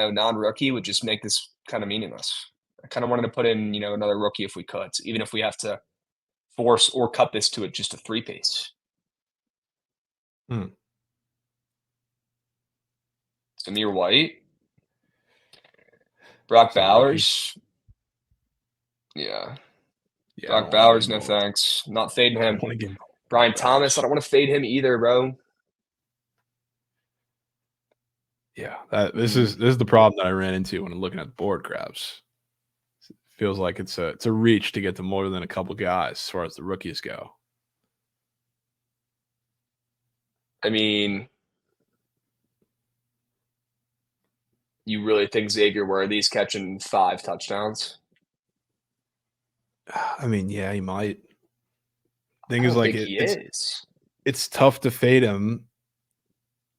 Speaker 1: Non-rookie would just make this kind of meaningless. I kind of wanted to put in, another rookie if we could, even if we have to force or cut this to just a 3-piece. Samir White, Brock Bowers. Yeah. Brock Bowers, no thanks. Not fading him. Brian Thomas, I don't want to fade him either, bro.
Speaker 3: Yeah, this is the problem that I ran into when I'm looking at the board, Krabs. It feels like it's a reach to get to more than a couple guys as far as the rookies go.
Speaker 1: I mean, you really think Xavier Worthy's catching 5 touchdowns?
Speaker 3: I mean, yeah, he might. Thing is, like, it's tough to fade him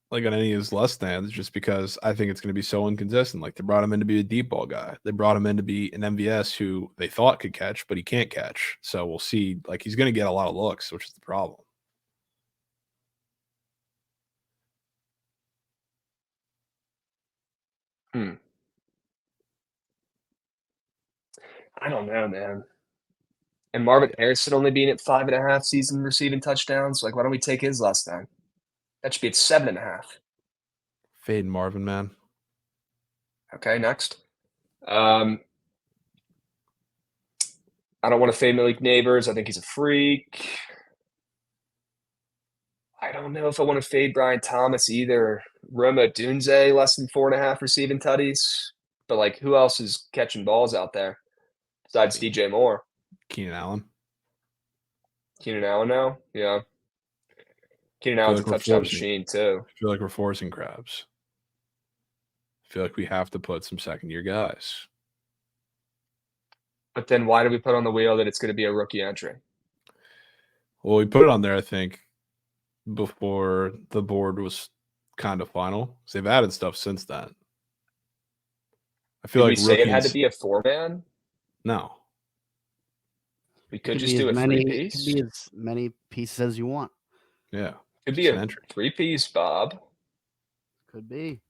Speaker 3: like on any of his less thans just because I think it's going to be so inconsistent. Like, they brought him in to be a deep ball guy. They brought him in to be an MVS who they thought could catch, but he can't catch. So we'll see. Like, he's going to get a lot of looks, which is the problem.
Speaker 1: I don't know, man. And Marvin Harrison only being at 5.5 season receiving touchdowns. Like, why don't we take his less than? That should be at 7.5.
Speaker 3: Fade Marvin, man.
Speaker 1: Okay, next. I don't want to fade Malik Neighbors. I think he's a freak. I don't know if I want to fade Brian Thomas either. Roma Dunze, less than 4.5 receiving tutties. But, like, who else is catching balls out there besides DJ Moore?
Speaker 3: Keenan Allen.
Speaker 1: Keenan Allen now? Yeah. Keenan Allen's a touchdown machine, too.
Speaker 3: I feel like we're forcing Krabs. I feel like we have to put some second-year guys.
Speaker 1: But then why do we put on the wheel that it's going to be a rookie entry?
Speaker 3: Well, we put it on there, I think, before the board was kind of final. So they've added stuff since then. I feel like
Speaker 1: we say it had to be a 4-man?
Speaker 3: No.
Speaker 1: We could just do a 3-piece.
Speaker 2: It could be as many pieces as you want.
Speaker 3: Yeah.
Speaker 1: Could be a 3-piece, Bob.
Speaker 2: Could be.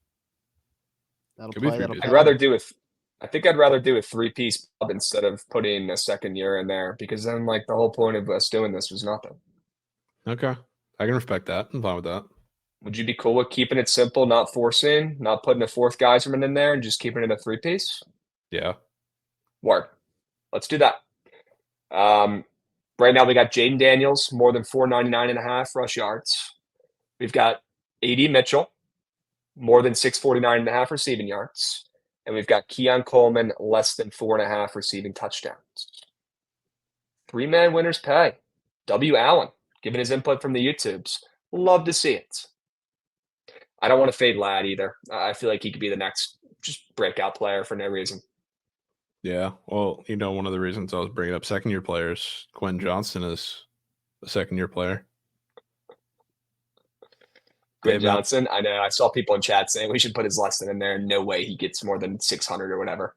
Speaker 3: That'll play.
Speaker 1: I think I'd rather do a 3-piece Bob instead of putting a second year in there, because then, like, the whole point of us doing this was nothing.
Speaker 3: Okay. I can respect that. I'm fine with that.
Speaker 1: Would you be cool with keeping it simple, not forcing, not putting a fourth guyserman in there, and just keeping it a 3-piece?
Speaker 3: Yeah.
Speaker 1: Word. Let's do that. Right now we got Jaden Daniels, more than 499.5 rush yards. We've got A.D. Mitchell, more than 649.5 receiving yards. And we've got Keon Coleman, less than 4.5 receiving touchdowns. 3-man winners pay. W. Allen, giving his input from the YouTubes. Love to see it. I don't want to fade Ladd either. I feel like he could be the next just breakout player for no reason.
Speaker 3: Yeah. Well, one of the reasons I was bringing up second-year players, Quinn Johnston is a second-year player.
Speaker 1: Quinn Johnson, I know. I saw people in chat saying we should put his lesson in there. No way he gets more than 600 or whatever.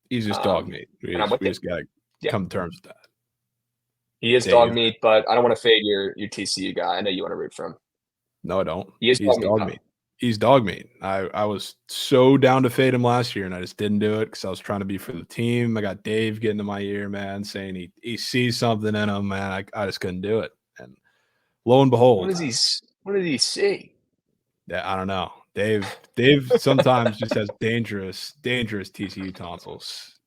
Speaker 3: He's just dog meat. We just got to come to terms with that.
Speaker 1: He is dog meat, but I don't want to fade your TCU guy. I know you want to root for him.
Speaker 3: No, I don't.
Speaker 1: He's dog meat.
Speaker 3: He's dog meat. I was so down to fade him last year, and I just didn't do it because I was trying to be for the team. I got Dave getting in my ear, man, saying he sees something in him, man. I just couldn't do it. And lo and behold.
Speaker 1: What did he see?
Speaker 3: Yeah, I don't know. Dave sometimes just has dangerous TCU tonsils.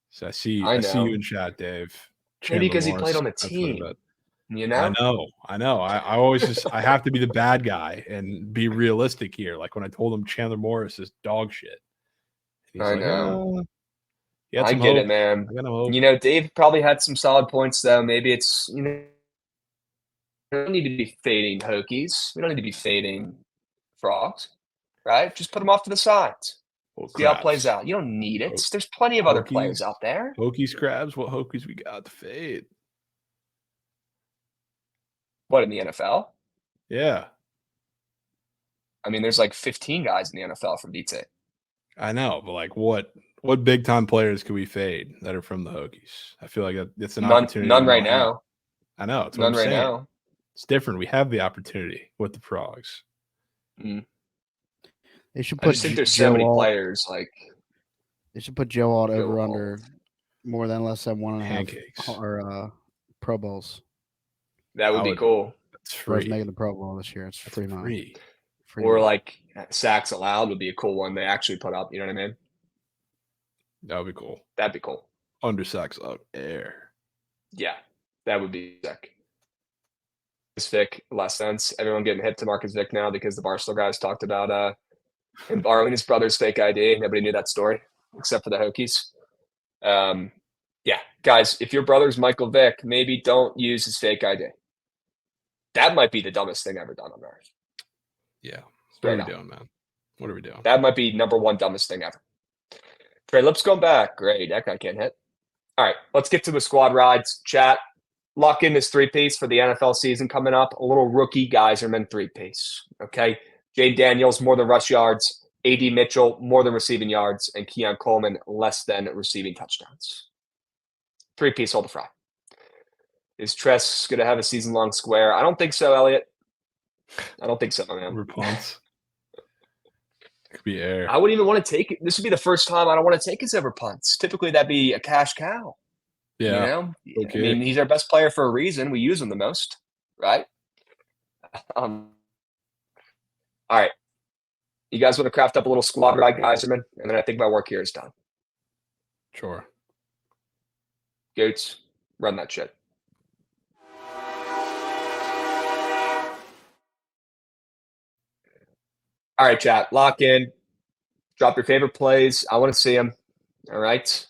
Speaker 3: So I see you in chat, Dave.
Speaker 1: Maybe because he played on the team.
Speaker 3: I know. I always I have to be the bad guy and be realistic here. Like when I told him Chandler Morris is dog shit.
Speaker 1: I know.
Speaker 3: I get
Speaker 1: it, man. Dave probably had some solid points though. Maybe it's we don't need to be fading Hokies. We don't need to be fading Frogs, right? Just put them off to the sides. See how it plays out. You don't need it. There's plenty of other players out there.
Speaker 3: Hokies, Krabs, what Hokies we got to fade?
Speaker 1: What, in the NFL?
Speaker 3: Yeah.
Speaker 1: I mean, there's like 15 guys in the NFL from BT.
Speaker 3: I know, but like what big time players can we fade that are from the Hokies? I feel like it's an opportunity.
Speaker 1: None right now.
Speaker 3: I know. It's
Speaker 1: none right now.
Speaker 3: It's different. We have the opportunity with the Frogs.
Speaker 2: They should put.
Speaker 1: I just think there's so many players. Like
Speaker 2: they should put Joe Alt over under more than less than 1.5 or Pro Bowls.
Speaker 1: That would be cool.
Speaker 3: It's free.
Speaker 2: Making the Pro Bowl this year. It's free money.
Speaker 1: Or like sacks allowed would be a cool one they actually put up. You know what I mean?
Speaker 3: That would be cool.
Speaker 1: That'd be cool.
Speaker 3: Under sacks out air.
Speaker 1: Yeah, that would be sick. Vic, less sense. Everyone getting hip to Marcus Vick now because the Barstool guys talked about him borrowing his brother's fake ID. Nobody knew that story except for the Hokies. Yeah, guys, if your brother's Michael Vick, maybe don't use his fake ID. That might be the dumbest thing ever done on earth.
Speaker 3: Yeah. What are we doing, man? What are we doing?
Speaker 1: That might be number one dumbest thing ever. Trey Lips going back. Great. That guy can't hit. All right, let's get to the squad rides. Chat. Lock in this 3-piece for the NFL season coming up. A little rookie guyserman 3-piece. Okay. Jade Daniels, more than rush yards. A.D. Mitchell, more than receiving yards. And Keon Coleman, less than receiving touchdowns. 3-piece, hold the fry. Is Tress going to have a season-long square? I don't think so, Elliot. I don't think so, man.
Speaker 3: Over punts. Could be air.
Speaker 1: I wouldn't even want to take it. This would be the first time I don't want to take his over punts. Typically, that'd be a cash cow.
Speaker 3: Yeah.
Speaker 1: Okay. I mean, he's our best player for a reason. We use him the most, right? All right. You guys want to craft up a little squad ride, guyserman? And then I think my work here is done.
Speaker 3: Sure.
Speaker 1: Goats, run that shit. All right, chat. Lock in. Drop your favorite plays. I want to see them. All right.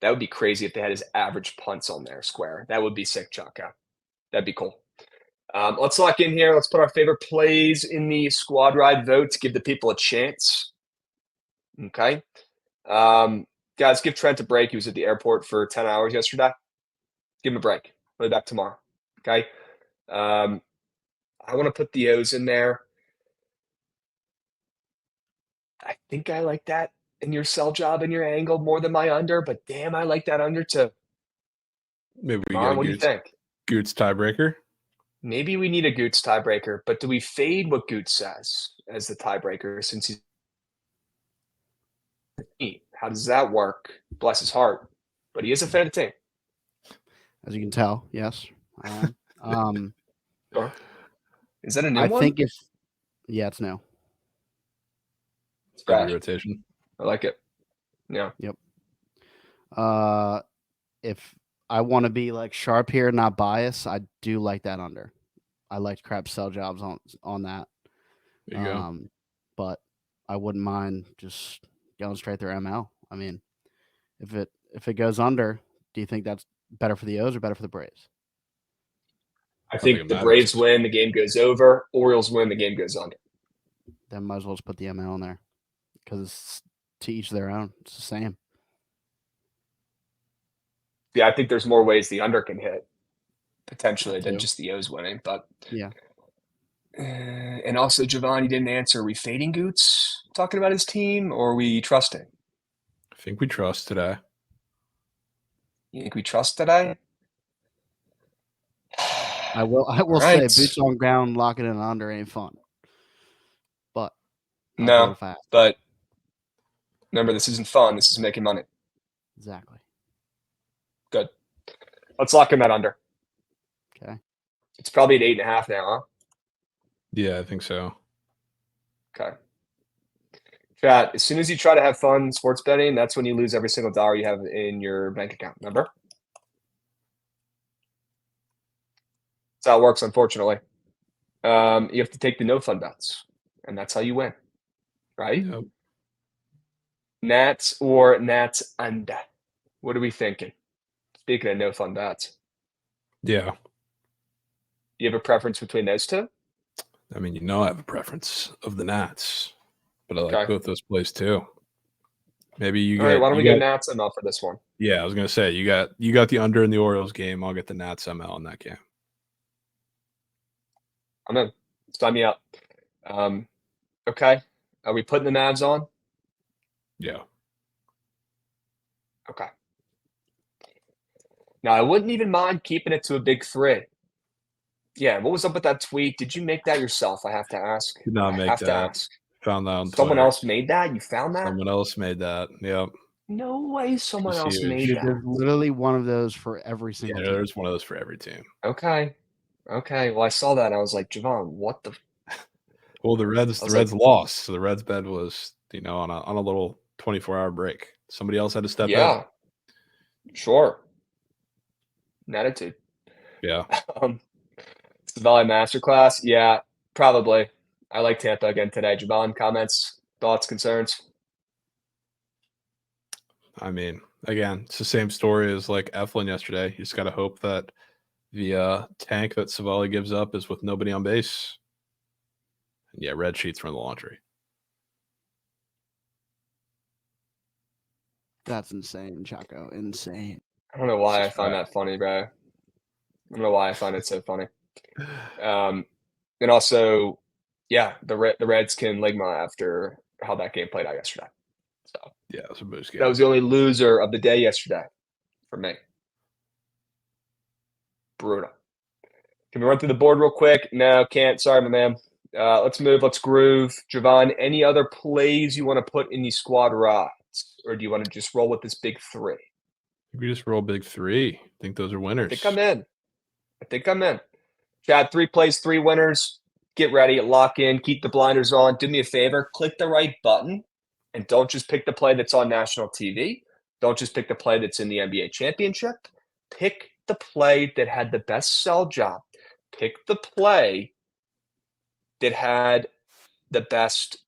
Speaker 1: That would be crazy if they had his average punts on there, Square. That would be sick, Chaka. That'd be cool. Let's lock in here. Let's put our favorite plays in the squad ride vote to give the people a chance. Okay. Guys, give Trent a break. He was at the airport for 10 hours yesterday. Give him a break. We'll be back tomorrow. Okay. I want to put the O's in there. I think I like that in your sell job and your angle more than my under, but damn, I like that under too.
Speaker 3: Maybe we get
Speaker 1: what do you think?
Speaker 3: Goots tiebreaker?
Speaker 1: Maybe we need a Goots tiebreaker, but do we fade what Goots says as the tiebreaker since he's how does that work? Bless his heart. But he is a fan of the team.
Speaker 2: As you can tell, yes.
Speaker 1: Sure. Is that a new one?
Speaker 2: I think it's new.
Speaker 1: It's fresh.
Speaker 3: Rotation.
Speaker 1: I like it. Yeah.
Speaker 2: Yep. If I want to be like sharp here, not biased, I do like that under. I liked Krabs sell jobs on that.
Speaker 3: There you go.
Speaker 2: But I wouldn't mind just going straight through ML. I mean, if it goes under, do you think that's better for the O's or better for the Braves?
Speaker 1: I think the Braves win, the game goes over. Orioles win, the game goes under.
Speaker 2: Then might as well just put the ML in there because it's to each their own. It's the same.
Speaker 1: Yeah, I think there's more ways the under can hit potentially than just the O's winning. But
Speaker 2: yeah.
Speaker 1: And also, Jovan, you didn't answer. Are we fading Goots talking about his team, or are we trusting?
Speaker 3: I think we trust today.
Speaker 1: You think we trust today?
Speaker 2: I will say boots on ground, locking in under ain't fun. But
Speaker 1: no, but remember, this isn't fun. This is making money.
Speaker 2: Exactly.
Speaker 1: Good. Let's lock in that under.
Speaker 2: Okay.
Speaker 1: It's probably at 8.5 now, huh?
Speaker 3: Yeah, I think so.
Speaker 1: Okay. Chat, as soon as you try to have fun sports betting, that's when you lose every single dollar you have in your bank account. Remember? That's how it works, unfortunately. You have to take the no fun bets, and that's how you win. Right?
Speaker 3: Yep.
Speaker 1: Nats or Nats under? What are we thinking? Speaking of no fun bets.
Speaker 3: Yeah.
Speaker 1: You have a preference between those two?
Speaker 3: I mean, I have a preference of the Nats, but I like both those plays too. Maybe you
Speaker 1: All right, why don't we go Nats ML for this one?
Speaker 3: Yeah, I was gonna say you got the under in the Orioles game. I'll get the Nats ML in that game.
Speaker 1: I'm in. Sign me up. Okay. Are we putting the Navs on?
Speaker 3: Yeah.
Speaker 1: Okay. Now, I wouldn't even mind keeping it to a big 3. Yeah, what was up with that tweet? Did you make that yourself? I have to ask.
Speaker 3: Did not make that.
Speaker 1: To ask.
Speaker 3: Found that on
Speaker 1: Someone
Speaker 3: Twitter.
Speaker 1: else made that? You found that?
Speaker 3: Someone else made that. Yep.
Speaker 1: No way someone else made that.
Speaker 2: There's literally one of those for every single team.
Speaker 3: There's one of those for every team.
Speaker 1: Okay. Well, I saw that and I was like, Jovan, what the?
Speaker 3: Well, the Reds lost. So the Reds bed was, on a little 24-hour break. Somebody else had to step in.
Speaker 1: Yeah. Sure. An attitude.
Speaker 3: Yeah.
Speaker 1: It's the Valley Masterclass. Yeah, probably. I like Tampa again today. Jovan, comments, thoughts, concerns?
Speaker 3: I mean, again, it's the same story as like Eflin yesterday. You just got to hope that the tank that Savali gives up is with nobody on base. And yeah, red sheets from the laundry.
Speaker 2: That's insane, Chaco. Insane.
Speaker 1: I don't know why I find that funny, bro. I don't know why I find it so funny. And also, yeah, the Reds can Ligma after how that game played out yesterday. So
Speaker 3: yeah, it was a boost game.
Speaker 1: That was the only loser of the day yesterday for me. Brutal. Can we run through the board real quick? No, can't. Sorry, my man. Let's move. Let's groove. Jovan, any other plays you want to put in the squad rides? Or do you want to just roll with this big 3?
Speaker 3: We just roll big 3. I think those are winners.
Speaker 1: I think I'm in. Chad, 3 plays, 3 winners. Get ready. Lock in. Keep the blinders on. Do me a favor. Click the right button. And don't just pick the play that's on national TV. Don't just pick the play that's in the NBA championship. Pick the play that had the best sell job. Pick the play that had the best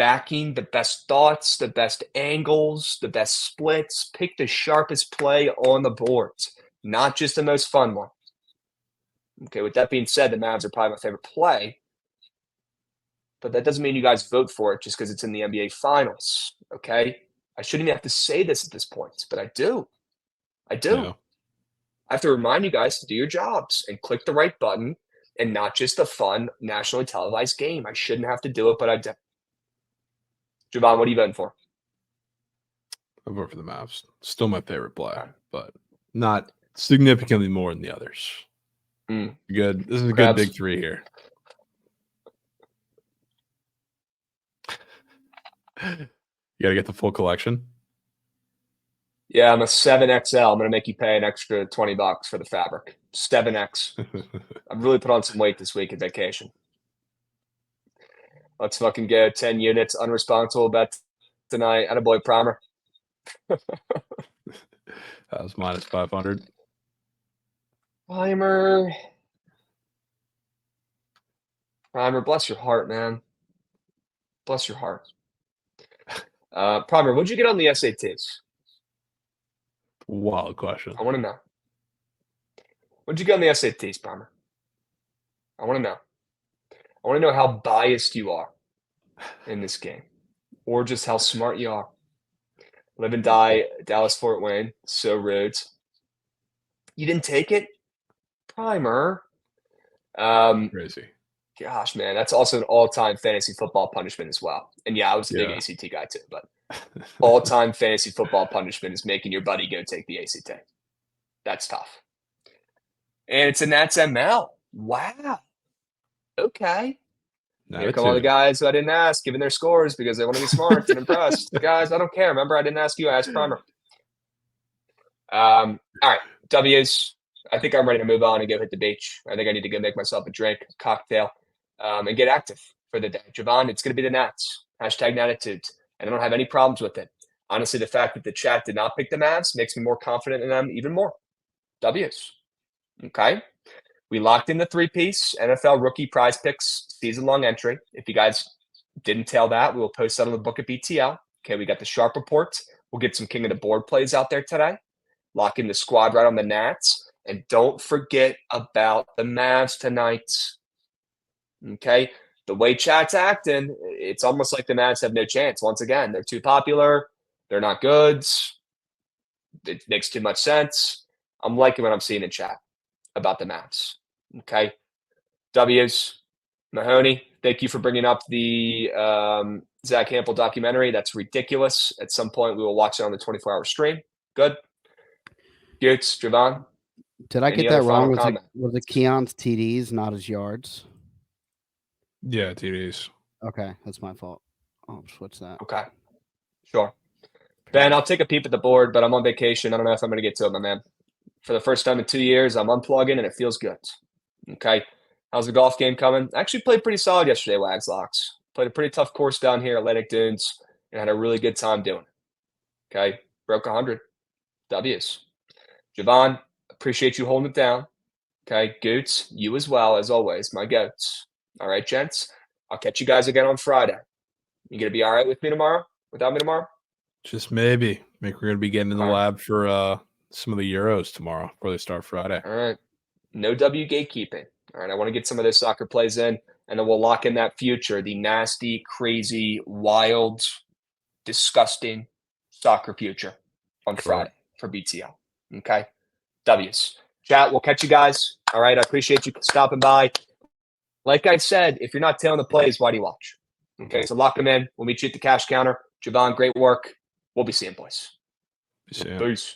Speaker 1: backing, the best thoughts, the best angles, the best splits. Pick the sharpest play on the boards, not just the most fun one. Okay, with that being said, the Mavs are probably my favorite play, but that doesn't mean you guys vote for it just because it's in the NBA Finals, okay? I shouldn't even have to say this at this point, but I do. Yeah. I have to remind you guys to do your jobs and click the right button and not just a fun nationally televised game. I shouldn't have to do it, but I do. Jovan, what are you voting for?
Speaker 3: I vote for the Mavs. Still my favorite play, but not significantly more than the others. Good. This is a good big three here. You got to get the full collection.
Speaker 1: Yeah, I'm a 7XL. I'm going to make you pay an extra $20 for the fabric. 7X. I've really put on some weight this week at vacation. Let's fucking go. 10 units, unresponsible bet tonight. Attaboy Primer.
Speaker 3: That was minus 500.
Speaker 1: Primer, bless your heart, man. Bless your heart. Primer, what'd you get on the SATs?
Speaker 3: Wild question.
Speaker 1: I want to know. What'd you get on the SATs, Primer? I want to know. I want to know how biased you are in this game, or just how smart you are. Live and die, Dallas-Fort Wayne. So rude. You didn't take it? Primer.
Speaker 3: Crazy.
Speaker 1: Gosh, man, that's also an all-time fantasy football punishment as well. And yeah, I was a big ACT guy too, but all-time fantasy football punishment is making your buddy go take the ACT. That's tough. And it's a Nats ML. Wow. Okay. Here come all the guys who I didn't ask, giving their scores because they want to be smart and impressed. Guys, I don't care. Remember, I didn't ask you. I asked Primer. All right, W's. I think I'm ready to move on and go hit the beach. I think I need to go make myself a drink, a cocktail, and get active for the day. Jovan, it's going to be the Nats. Hashtag Natitude. And I don't have any problems with it. Honestly, the fact that the chat did not pick the Mavs makes me more confident in them even more. W's. Okay. We locked in the three-piece NFL rookie prize picks season-long entry. If you guys didn't tell that, we will post that on the Bookit BTL. Okay, we got the sharp report. We'll get some king of the board plays out there today. Lock in the squad right on the Nats. And don't forget about the Mavs tonight. Okay? The way chat's acting, it's almost like the Mavs have no chance. Once again, they're too popular. They're not good. It makes too much sense. I'm liking what I'm seeing in chat about the Mavs. Okay? W's. Mahoney, thank you for bringing up the Zack Hample documentary. That's ridiculous. At some point, we will watch it on the 24-hour stream. Good. Goots, Jovan.
Speaker 2: Did I get that wrong? Was it Keon's TDs, not his yards?
Speaker 3: Yeah, TDs.
Speaker 2: Okay, that's my fault. I'll switch that.
Speaker 1: Okay. Sure. Ben, I'll take a peep at the board, but I'm on vacation. I don't know if I'm going to get to it, my man. For the first time in 2 years, I'm unplugging, and it feels good. Okay. How's the golf game coming? Actually played pretty solid yesterday, Wags Locks. Played a pretty tough course down here, Atlantic Dunes, and had a really good time doing it. Okay. Broke 100. W's. Jovan, appreciate you holding it down. Okay. Goots, you as well, as always, my goats. All right, gents. I'll catch you guys again on Friday. You going to be all right with me tomorrow? Without me tomorrow?
Speaker 3: Just maybe. I think we're going to be getting in the lab for some of the Euros tomorrow before they start Friday.
Speaker 1: All right. No W gatekeeping. All right. I want to get some of those soccer plays in, and then we'll lock in that future, the nasty, crazy, wild, disgusting soccer future on Friday for BTL. Okay. W's. Chat, we'll catch you guys. All right. I appreciate you stopping by. Like I said, if you're not tailing the plays, why do you watch? Okay. So lock them in. We'll meet you at the cash counter. Jovan, great work. We'll be seeing boys.
Speaker 3: Peace.